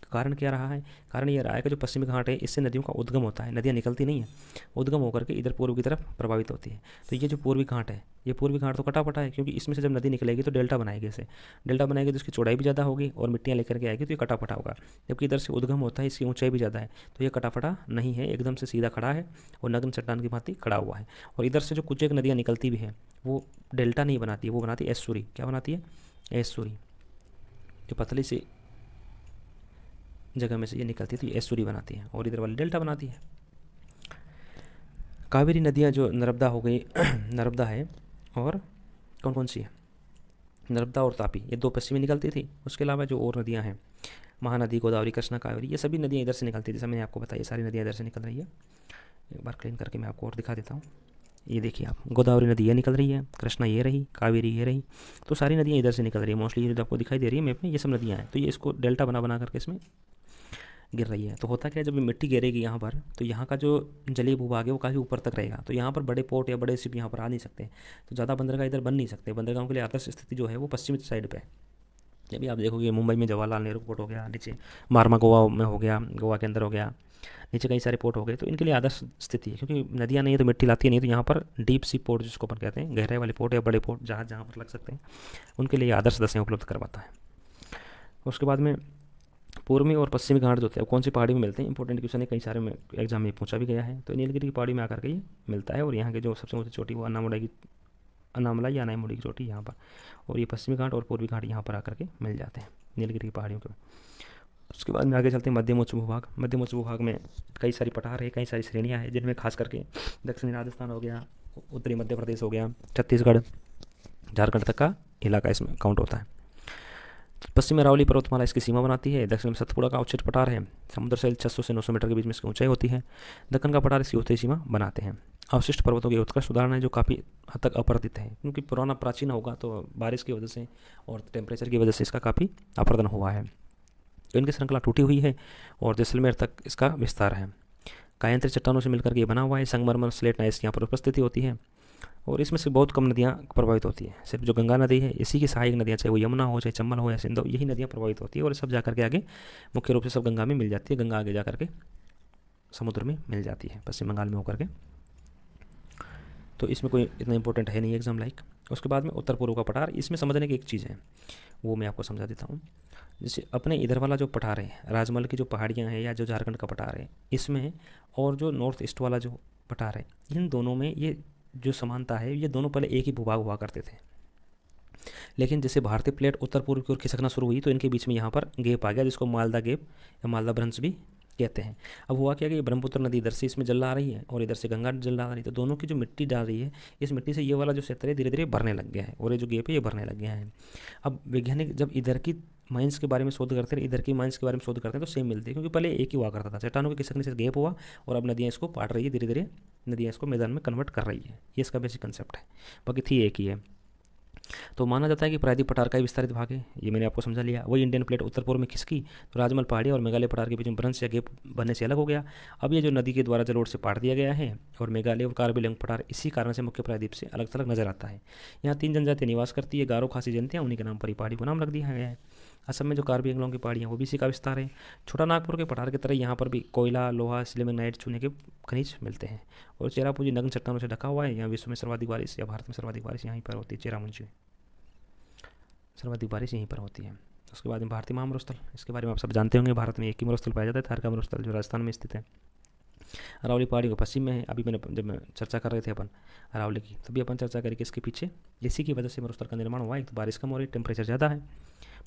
कारण क्या रहा है, कारण ये रहा है कि जो पश्चिमी घाट है इससे नदियों का उद्गम होता है, नदियाँ निकलती नहीं है, उद्गम होकर के इधर पूर्व की तरफ प्रभावित होती है। तो ये जो पूर्वी घाट है, ये पूर्वी घाट तो कटापटा है, क्योंकि इसमें से जब नदी निकलेगी तो डेल्टा बनाएगी, इसे डेल्टा बनाएगी तो इसकी चौड़ाई भी ज़्यादा होगी और मिट्टियाँ लेकर के आएगी तो ये कटापटा होगा। जबकि इधर से उद्गम होता है, इसकी ऊंचाई भी ज़्यादा है, तो ये कटापटा नहीं है, एकदम से सीधा खड़ा है और नग्न चट्टान की भांति खड़ा हुआ है। और इधर से जो कुछ एक नदियाँ निकलती भी हैं वो डेल्टा नहीं बनाती है, वो बनाती है एस्चुरी। क्या बनाती है, एस्चुरी, जो पतली सी जगह में से ये निकलती है तो ये एस्चुरी बनाती है, और इधर वाली डेल्टा बनाती है। कावेरी नदियाँ जो नर्मदा हो गई नर्मदा है, और कौन कौन सी है, नर्मदा और तापी, ये दो पश्चिमी निकलती थी। उसके अलावा जो और नदियाँ हैं, महानदी, गोदावरी, कृष्णा, कावेरी, ये सभी नदियाँ इधर से निकलती थी। जैसे मैंने आपको बताया सारी नदियाँ इधर से निकल रही है। एक बार क्लीन करके मैं आपको और दिखा देता हूँ। ये देखिए आप, गोदावरी नदी ये निकल रही है, कृष्णा ये रही, कावेरी ये रही, तो सारी नदियाँ इधर से निकल रही है। मोस्टली ये जो आपको दिखाई दे रही है मैप में, ये सब नदियाँ हैं। तो ये इसको डेल्टा बना करके इसमें गिर रही है। तो होता क्या है, जब मिट्टी गिरेगी यहाँ पर तो यहाँ का जो जलीय भूभाग है वो काफ़ी ऊपर तक रहेगा, तो यहाँ पर बड़े पोर्ट या बड़े शिप यहाँ पर आ नहीं सकते, तो ज़्यादा बंदरगाह इधर बन नहीं सकते। बंदरगाहों के लिए आदर्श स्थिति जो है वो पश्चिमी साइड पे है। जब भी आप देखोगे मुंबई में जवाहरलाल नेहरू पोर्ट हो गया, नीचे मारमा गोवा में हो गया, गोवा के अंदर हो गया, नीचे कई सारे पोर्ट हो गए, तो इनके लिए आदर्श स्थिति है, क्योंकि नदियाँ नहीं है तो मिट्टी लाती नहीं, तो यहाँ पर डीप सी पोर्ट जिसको अपन कहते हैं, गहराई वाले पोर्ट या बड़े पोर्ट जहाँ जहाँ पर लग सकते हैं, उनके लिए आदर्श दशा उपलब्ध करवाता है। उसके बाद में पूर्वी और पश्चिमी घाट जो होते हैं कौन सी पहाड़ी में मिलते हैं, इंपॉर्टेंट क्वेश्चन है, कई सारे में एग्जाम में पूछा भी गया है। तो नीलगिरी की पहाड़ी में आकर के ये मिलता है, और यहाँ के जो सबसे ऊँची चोटी वो अनामलाई या अनाईमुड़ी की चोटी यहाँ पर, और ये पश्चिमी घाट और पूर्वी घाट यहाँ पर आकर के मिल जाते हैं नीलगिरी की पहाड़ियों के। उसके बाद में आगे चलते हैं मध्यम उच्च भूभाग। मध्यम उच्च भूभाग में कई सारी पठार है, कई सारी श्रेणियाँ हैं, जिनमें खास करके दक्षिणी राजस्थान हो गया, उत्तरी मध्य प्रदेश हो गया, छत्तीसगढ़, झारखंड तक का इलाका इसमें काउंट होता है। पश्चिम में अरावली पर्वतमाला इसकी सीमा बनाती है। दक्षिण में सतपुड़ा का उच्च पठार है, समुद्र से 600 से 900 मीटर के बीच में इसकी ऊंचाई होती है। दक्कन का पठार इसकी उत्तरी सीमा बनाते हैं। अवशिष्ट पर्वतों के उत्कृष्ट उदाहरण है जो काफ़ी हद तक अपरदित है, क्योंकि पुराना प्राचीन होगा तो बारिश की वजह से और टेम्परेचर की वजह से इसका काफ़ी अपरदन हुआ है, तो इनकी श्रृंखला टूटी हुई है और जैसलमेर तक इसका विस्तार है। कायंत्री चट्टानों से मिलकर के ये बना हुआ है। संगमरमर स्लेट नाइस यहाँ पर उपस्थिति होती है और इसमें से बहुत कम नदियाँ प्रभावित होती हैं। सिर्फ जो गंगा नदी है, इसी की सहायक नदियाँ, चाहे वो यमुना हो, चाहे चंबल हो या सिंधु, यही नदियाँ प्रभावित होती है और सब जाकर के आगे मुख्य रूप से सब गंगा में मिल जाती है। गंगा आगे जा करके समुद्र में मिल जाती है, पश्चिम बंगाल में होकर के। तो इसमें कोई इतना इंपॉर्टेंट है नहीं एग्जाम लाइक। उसके बाद में उत्तर पूर्व का पठार, इसमें समझने की एक चीज़ है, वो मैं आपको समझा देता हूँ। जैसे अपने इधर वाला जो पठार है, राजमहल की जो पहाड़ियाँ हैं या जो झारखंड का पठार है, इसमें और जो नॉर्थ ईस्ट वाला जो पठार है, इन दोनों में ये जो समानता है, ये दोनों पहले एक ही भूभाग हुआ करते थे। लेकिन जैसे भारतीय प्लेट उत्तर पूर्व की ओर खिसकना शुरू हुई तो इनके बीच में यहाँ पर गैप आ गया, जिसको मालदा गैप या मालदा भ्रंश भी कहते हैं। अब हुआ क्या कि ब्रह्मपुत्र नदी इधर से इसमें जल आ रही है और इधर से गंगा जल आ रही है, तो दोनों की जो मिट्टी डाल रही है, इस मिट्टी से ये वाला जो क्षेत्र है धीरे धीरे भरने लग गया है और ये जो गैप है ये भरने लग गया है। अब वैज्ञानिक जब इधर की माइंस के बारे में शोध करते हैं, इधर की माइंस के बारे में शोध करते हैं, तो सेम मिलती है, क्योंकि पहले एक ही हुआ करता था। चट्टानों के खिसकने से गैप हुआ और अब नदियाँ इसको पाट रही है, धीरे धीरे नदियाँ इसको मैदान में कन्वर्ट कर रही है। ये इसका बेसिक कंसेप्ट है, बाकी थी एक ही है। तो माना जाता है कि प्रायद्वीप पठार का ही विस्तारित भाग है, ये मैंने आपको समझा लिया। वही इंडियन प्लेट उत्तर पूर्व में खिसकी तो राजमहल पहाड़ी और मेघालय पठार के बीच में भ्रंश या गैप बनने से अलग हो गया। अब ये जो नदी के द्वारा जलोढ़ से पाट दिया गया है और मेघालय और कार्बी आंग्लोंग पठार इसी कारण से मुख्य प्रायद्वीप से अलग थलग नजर आता है। यहाँ 3 जनजातियाँ निवास करती है, गारो खासी जनतियाँ, उन्हीं के नाम पर ही पहाड़ी को नाम रख दिया गया है। असम में जो कार्बी आंग्लोंग की पहाड़ियाँ वो भी इसी का विस्तार है। छोटा नागपुर के पठार की तरह यहाँ पर भी कोयला, लोहा, सिल्मेनाइट, चूने के खनिज मिलते हैं और चेरापूंजी नग्न चट्टानों से ढका हुआ है। यहाँ विश्व में सर्वाधिक बारिश या भारत में सर्वाधिक बारिश यहीं पर होती है, चेरापूंजी सर्वाधिक बारिश यहीं पर होती है। उसके बाद में भारतीय महामरुस्थल, इसके बारे में आप सब जानते होंगे। भारत में एक ही मरुस्थल पाया जाता है, थार का मरुस्थल, जो राजस्थान में स्थित है। अरावली पहाड़ी को पश्चिम में है। अभी मैंने जब मैं चर्चा कर रहे थे अपन अरावली की, तभी अपन चर्चा करें कि इसके पीछे इसी की वजह से मरुस्थल का निर्माण हुआ है। एक तो बारिश कम हो रही, टेम्परेचर ज़्यादा है,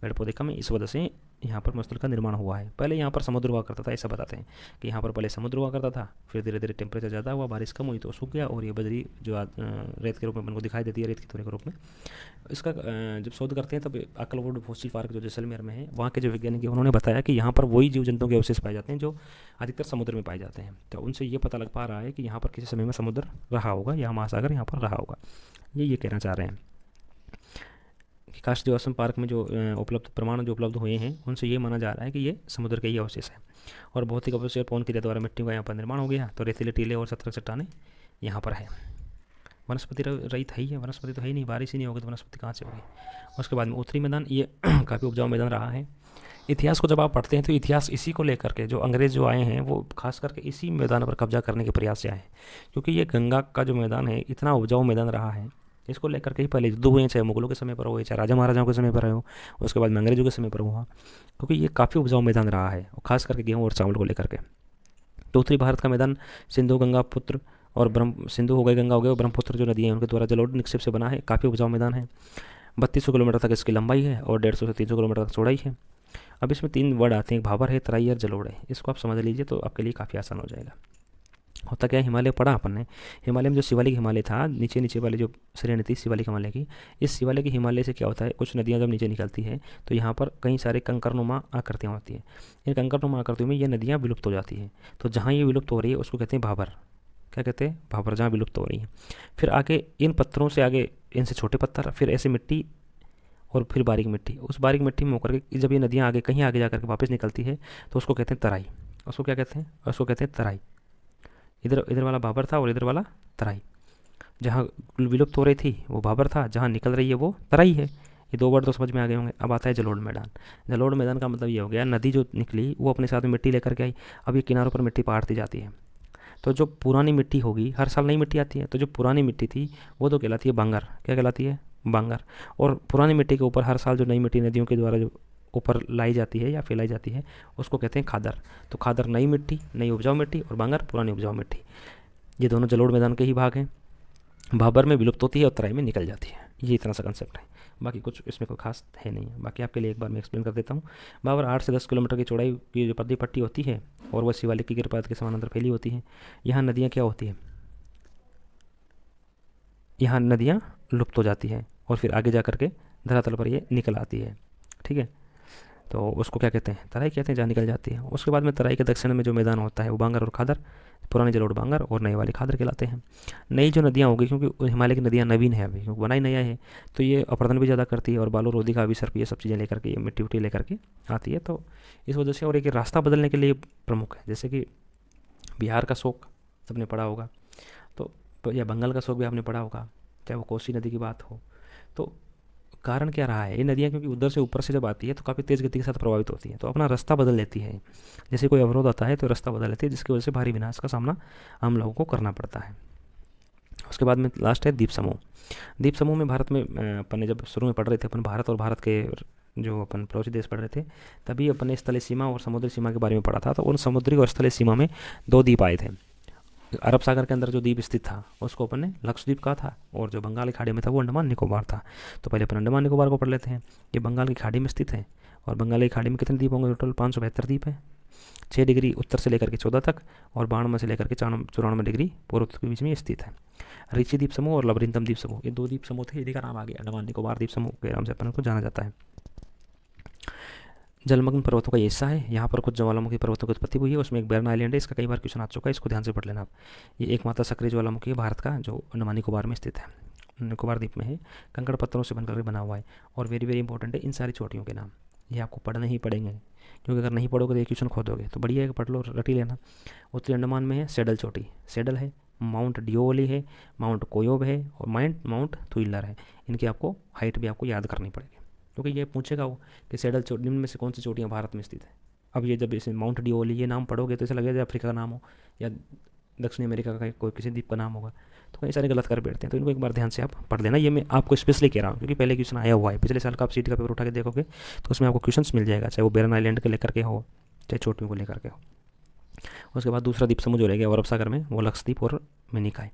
पेड़ पौधे कम है, इस वजह से यहाँ पर मरुस्थल का निर्माण हुआ है। पहले यहाँ पर समुद्र हुआ करता था, ऐसा बताते हैं कि यहाँ पर पहले समुद्र हुआ करता था, फिर धीरे धीरे टेम्परेचर ज़्यादा हुआ, बारिश कम हुई तो सूख गया और ये बजरी जो रेत के रूप में अपन को दिखाई देती है, रेत की थोड़े के रूप में। इसका जब शोध करते हैं तब अक्कलकोट फॉसिल पार्क जो जैसलमेर में है, वहाँ के जो वैज्ञानिक हैं उन्होंने बताया कि यहाँ पर वही जीव जंतुओं के अवशेष पाए जाते हैं जो अधिकतर समुद्र में पाए जाते हैं। तो उनसे ये पता लग पा रहा है कि यहाँ पर किसी समय में समुद्र रहा होगा या महासागर यहाँ पर रहा होगा। ये कहना चाह रहे हैं कि काष्ठ असम पार्क में जो उपलब्ध प्रमाण जो उपलब्ध हुए हैं, उनसे ये माना जा रहा है कि ये समुद्र के ही अवशेष है। और भौतिक अवशेष पवन क्रिया द्वारा मिट्टी का यहाँ पर निर्माण हो गया, तो रेतीले टीले और सतर्क चट्टाने यहाँ पर है। वनस्पति रहित है ही है, वनस्पति तो है ही नहीं, बारिश ही नहीं होगी तो वनस्पति कहाँ से होगी। उसके बाद में उत्तरी मैदान, ये काफ़ी उपजाऊ मैदान रहा है। इतिहास को जब आप पढ़ते हैं तो इतिहास इसी को लेकर के, जो अंग्रेज़ जो आए हैं वो खास करके इसी मैदान पर कब्जा करने के प्रयास से आए हैं, क्योंकि ये गंगा का जो मैदान है इतना उपजाऊ मैदान रहा है। इसको लेकर के ही पहले युद्ध हुए हैं, चाहे मुगलों के समय पर हो, चाहे राजा महाराजाओं के समय पर हो, उसके बाद में अंग्रेजों के समय पर हुआ, क्योंकि ये काफ़ी उपजाऊ मैदान रहा है और खास करके गेहूँ और चावल को लेकर के। तो उत्तरी भारत का मैदान सिंधु, गंगा पुत्र और सिंधु हो गए, गंगा हो गए और ब्रह्मपुत्र जो नदी है उनके द्वारा जलोढ़ निक्षेप से बना है, काफ़ी उपजाऊ मैदान है। 3200 किलोमीटर तक इसकी लंबाई है और 150 से 300 किलोमीटर तक चौड़ाई है। अब इसमें 3 वर्ड आते हैं, भाबर है, तराई और जलोढ़ है। इसको आप समझ लीजिए तो आपके लिए काफ़ी आसान हो जाएगा। होता क्या है, हिमालय पढ़ा अपन ने, हिमालय में जो शिवालिक हिमालय था, नीचे नीचे वाली जो श्रेणी थी शिवालिक हिमालय की, इस शिवालिक हिमालय से क्या होता है, कुछ नदियाँ जब नीचे निकलती है तो यहाँ पर कई सारे कंकरनुमा आकृतियाँ होती हैं। इन कंकरनुमा आकृतियों में ये नदियाँ विलुप्त हो जाती हैं। तो जहाँ ये विलुप्त हो रही है उसको कहते हैं भाबर। क्या कहते हैं, भाबर, जहाँ विलुप्त हो रही है। फिर आगे इन पत्थरों से आगे इनसे छोटे पत्थर, फिर ऐसे मिट्टी और फिर बारीक मिट्टी। उस बारीक मिट्टी में होकर के जब ये नदियाँ आगे कहीं आगे जा करके वापस निकलती है तो उसको कहते हैं तराई। उसको क्या कहते हैं, उसको कहते हैं तराई। इधर वाला भाबर था और इधर वाला तराई। जहाँ विलुप्त हो रही थी वो भाबर था, जहाँ निकल रही है वो तराई है। ये 2 वर्ड तो समझ में आ गए होंगे। अब आता है जलोढ़ मैदान। जलोढ़ मैदान का मतलब ये हो गया, नदी जो निकली वो अपने साथ में मिट्टी लेकर के आई। अब ये किनारों पर मिट्टी पाटती जाती है, तो जो पुरानी मिट्टी होगी, हर साल नई मिट्टी आती है, तो जो पुरानी मिट्टी थी वो तो कहलाती है बांगर। क्या कहलाती है, बांगर। और पुरानी मिट्टी के ऊपर हर साल जो नई मिट्टी नदियों के द्वारा जो ऊपर लाई जाती है या फैलाई जाती है उसको कहते हैं खादर। तो खादर नई मिट्टी, नई उपजाऊ मिट्टी, और बांगर पुरानी उपजाऊ मिट्टी। ये दोनों जलोढ़ मैदान के ही भाग हैं। भाबर में विलुप्त होती है और तराई में निकल जाती है। ये इतना सा कंसेप्ट है, बाकी कुछ इसमें कोई खास है नहीं है। बाकी आपके लिए एक बार मैं एक्सप्लेन कर देता हूँ। भाबर 8 से 10 किलोमीटर की चौड़ाई की जो पतली पट्टी होती है और वह शिवालिक की गिरपात के समानांतर फैली होती है। यहाँ नदियाँ क्या होती है, यहाँ नदियाँ लुप्त हो जाती हैं और फिर आगे जा करके धरातल पर ये निकल आती है। ठीक है, तो उसको क्या कहते हैं, तराई कहते हैं, जहाँ निकल जाती है। उसके बाद में तराई के दक्षिण में जो मैदान होता है वो बांगर और खादर, पुराने जलोढ़ बांगर और नए वाले खादर कहलाते हैं। नई जो नदियाँ होगी, क्योंकि हिमालय की नदियाँ नवीन है अभी, क्योंकि बनाई नया है, तो ये अपरदन भी ज़्यादा करती है और बालू रोधी का अभिसर्प ये सब चीज़ें लेकर के, ये मिट्टी उट्टी लेकर के आती है। तो इस वजह से, और एक रास्ता बदलने के लिए प्रमुख है, जैसे कि बिहार का शोक सबने पढ़ा होगा, तो या बंगाल का शोक भी आपने पढ़ा होगा, चाहे वो कोसी नदी की बात हो। तो कारण क्या रहा है, ये नदियाँ क्योंकि उधर से ऊपर से जब आती है तो काफ़ी तेज़ गति के साथ प्रभावित होती है, तो अपना रास्ता बदल लेती है। जैसे कोई अवरोध आता है तो रास्ता बदल लेती है, जिसकी वजह से भारी विनाश का सामना हम लोगों को करना पड़ता है। उसके बाद में लास्ट है द्वीप समूह। द्वीप समूह में भारत में अपन ने जब शुरू में पढ़ रहे थे अपन, भारत और भारत के जो अपन पड़ोसी देश पढ़ रहे थे, तभी अपन ने स्थलीय सीमा और समुद्री सीमा के बारे में पढ़ा था। तो उन समुद्री और स्थलीय सीमा में दो द्वीप आए थे। अरब सागर के अंदर जो द्वीप स्थित था उसको अपन ने लक्षद्वीप कहा था, और जो बंगाल की खाड़ी में था वो अंडमान निकोबार था। तो पहले अपन अंडमान निकोबार को पढ़ लेते हैं। ये बंगाल की खाड़ी में स्थित है, और बंगाल की खाड़ी में कितने द्वीप होंगे, टोटल 572 द्वीप है। 6 डिग्री उत्तर से लेकर के 14 तक, और 92 से लेकर के 94 डिग्री पूर्व के बीच में स्थित है। रिची द्वीप समूह और लबरिंतम द्वीप समूह, ये 2 द्वीप समूह थे, इन्हीं का नाम आ गया अंडमान निकोबार द्वीप समूह के नाम से अपन को जाना जाता है। जलमग्न पर्वतों का ये हिस्सा है, यहाँ पर कुछ ज्वालामुखी पर्वतों की उत्पत्ति हुई है। उसमें एक बैरन आइलैंड है, इसका कई बार क्वेश्चन आ चुका है, इसको ध्यान से पढ़ लेना आप। ये एकमात्र सक्रिय ज्वालामुखी है भारत का, जो अंडमान निकोबार में स्थित है, निकोबार द्वीप में है। कंकड़ पत्थरों से बनकर बना हुआ है। और वेरी वेरी इंपॉर्टेंट है, इन सारी चोटियों के नाम ये आपको पढ़ने ही पड़ेंगे, क्योंकि अगर नहीं पढ़ोगे तो ये क्वेश्चन खोदोगे। तो बढ़िया है, पढ़ लो, रटी लेना। उत्तरी अंडमान में है सैडल चोटी, सैडल है, माउंट डिओली है, माउंट कोयोब है, और माउंट थुइलर है। इनकी आपको हाइट भी आपको याद करनी पड़ेगी, क्योंकि ये पूछेगा वो कि सैडल चोटी निम्न में से कौन सी चोटियाँ भारत में स्थित है। अब ये जब इसे माउंट डिओली ये नाम पढ़ोगे तो ऐसा लगेगा जैसे अफ्रीका का नाम हो या दक्षिण अमेरिका का कोई किसी द्वीप का नाम होगा, तो कई सारे गलत कर बैठते हैं। तो इनको एक बार ध्यान से आप पढ़ लेना। ये मैं आपको स्पेशली कह रहा हूँ, क्योंकि पहले क्वेश्चन आया हुआ है, पिछले साल का आप सीट का पेपर उठा के देखोगे तो उसमें आपको क्वेश्चन मिल जाएगा, चाहे वो बैरन आइलैंड के लेकर के हो, चाहे चोटियों को लेकर के हो। उसके बाद दूसरा द्वीप समूह जो रह गया अरब सागर में, वो लक्षद्वीप और मिनिका है।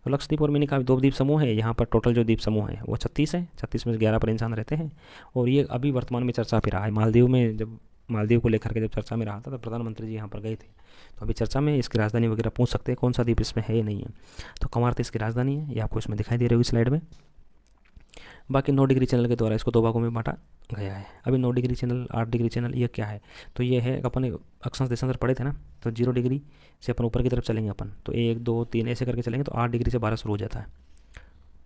तो लक्षद्वीप और मिनिका 2 द्वीप समूह है। यहाँ पर टोटल जो द्वीप समूह है वो 36 है, 36 में 11 पर इंसान रहते हैं। और ये अभी वर्तमान में चर्चा पे रहा है। मालदीव में जब मालदीव को लेकर के जब चर्चा में रहा था तो प्रधानमंत्री जी यहाँ पर गए थे, तो अभी चर्चा में इसकी राजधानी वगैरह पूछ सकते हैं, कौन सा द्वीप इसमें है या नहीं है। तो कमारत इसकी राजधानी है, ये आपको इसमें दिखाई दे रही होगी स्लाइड में। बाकी 9 डिग्री चैनल के द्वारा इसको 2 भागों में बांटा गया है। अभी 9 डिग्री चैनल, 8 डिग्री चैनल, ये क्या है, तो ये है अपन अक्षांश देशांतर पढ़े थे ना, तो 0 डिग्री से अपन ऊपर की तरफ चलेंगे अपन, तो 1 2 3 ऐसे करके चलेंगे, तो 8 डिग्री से 12 शुरू हो जाता है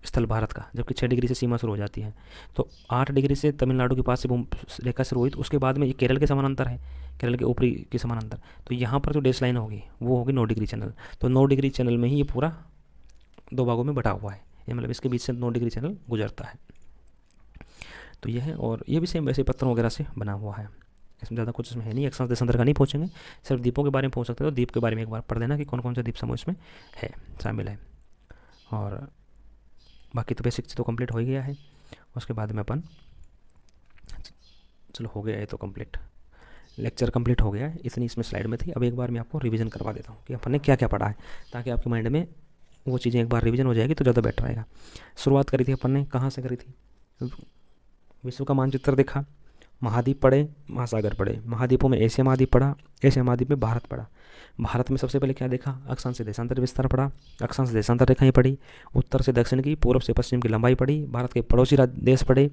स्थल भारत का, जबकि 6 डिग्री से सीमा शुरू हो जाती है। तो 8 डिग्री से तमिलनाडु के पास से रेखा शुरू हुई, तो उसके बाद में ये केरल के समानांतर है, केरल के ऊपरी के समानांतर। तो यहाँ पर जो डेश लाइन होगी वो होगी 9 डिग्री चैनल। तो 9 डिग्री चैनल में ही ये पूरा 2 भागों में बटा हुआ है, ये मतलब इसके बीच से 9 डिग्री चैनल गुजरता है। तो ये है, और ये भी सेम वैसे पत्थरों वगैरह से बना हुआ है, इसमें ज़्यादा कुछ इसमें है नहीं। अक्षांश देशांतर का नहीं पूछेंगे, सिर्फ द्वीपों के बारे में पूछ सकते हैं। तो द्वीप के बारे में एक बार पढ़ लेना कि कौन कौन से द्वीप समूह इसमें है, शामिल है। और बाकी तो बेसिक तो कंप्लीट हो ही गया है। उसके बाद में अपन, चलो हो गया है तो कंप्लीट, लेक्चर कंप्लीट हो गया है, इतनी इसमें स्लाइड में थी। अब एक बार मैं आपको रिवीजन करवा देता हूँ कि अपन ने क्या क्या पढ़ा है, ताकि आपके माइंड में वो चीज़ें एक बार रिवीजन हो जाएगी तो ज़्यादा बेटर रहेगा। शुरुआत करी थी अपन ने, कहाँ से करी थी, विश्व का मानचित्र देखा, महाद्वीप पढ़े, महासागर पढ़े। महाद्वीपों में एशिया महाद्वीप पढ़ा, एशिया महाद्वीप में भारत पढ़ा। भारत में सबसे पहले क्या देखा, अक्षांश देशांतर विस्तार पढ़ा, अक्षांश देशांतर रेखाएं पढ़ी, उत्तर से दक्षिण की, पूर्व से पश्चिम की लंबाई पढ़ी, भारत के पड़ोसी देश पढ़े,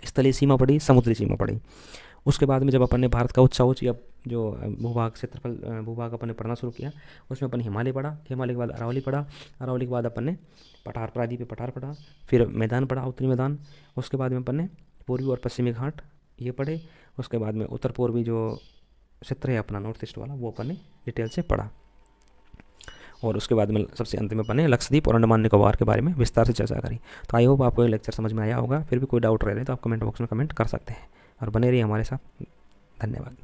स्थलीय सीमा पढ़ी, समुद्री सीमा पढ़ी। उसके बाद में जब अपन ने भारत का उच्च या जो भूभाग क्षेत्रफल भूभाग अपन ने पढ़ना शुरू किया, उसमें अपन हिमालय पढ़ा, हिमालय के बाद अरावली पढ़ा, अरावली के बाद अपन ने पठार प्रायद्वीप पे पठार पढ़ा, फिर मैदान पढ़ा, उत्तरी मैदान। उसके बाद में अपन ने पूर्वी और पश्चिमी घाट ये पढ़े। उसके बाद में उत्तर पूर्वी जो क्षेत्र है अपना नॉर्थ ईस्ट वाला, वो अपन ने डिटेल से पढ़ा। और उसके बाद में सबसे अंत में अपन ने लक्षद्वीप और अंडमान निकोबार के बारे में विस्तार से चर्चा करी। तो आई होप आपको ये लेक्चर समझ में आया होगा। फिर भी कोई डाउट रहे तो आप कमेंट बॉक्स में कमेंट कर सकते हैं, और बने रहिए हमारे साथ। धन्यवाद।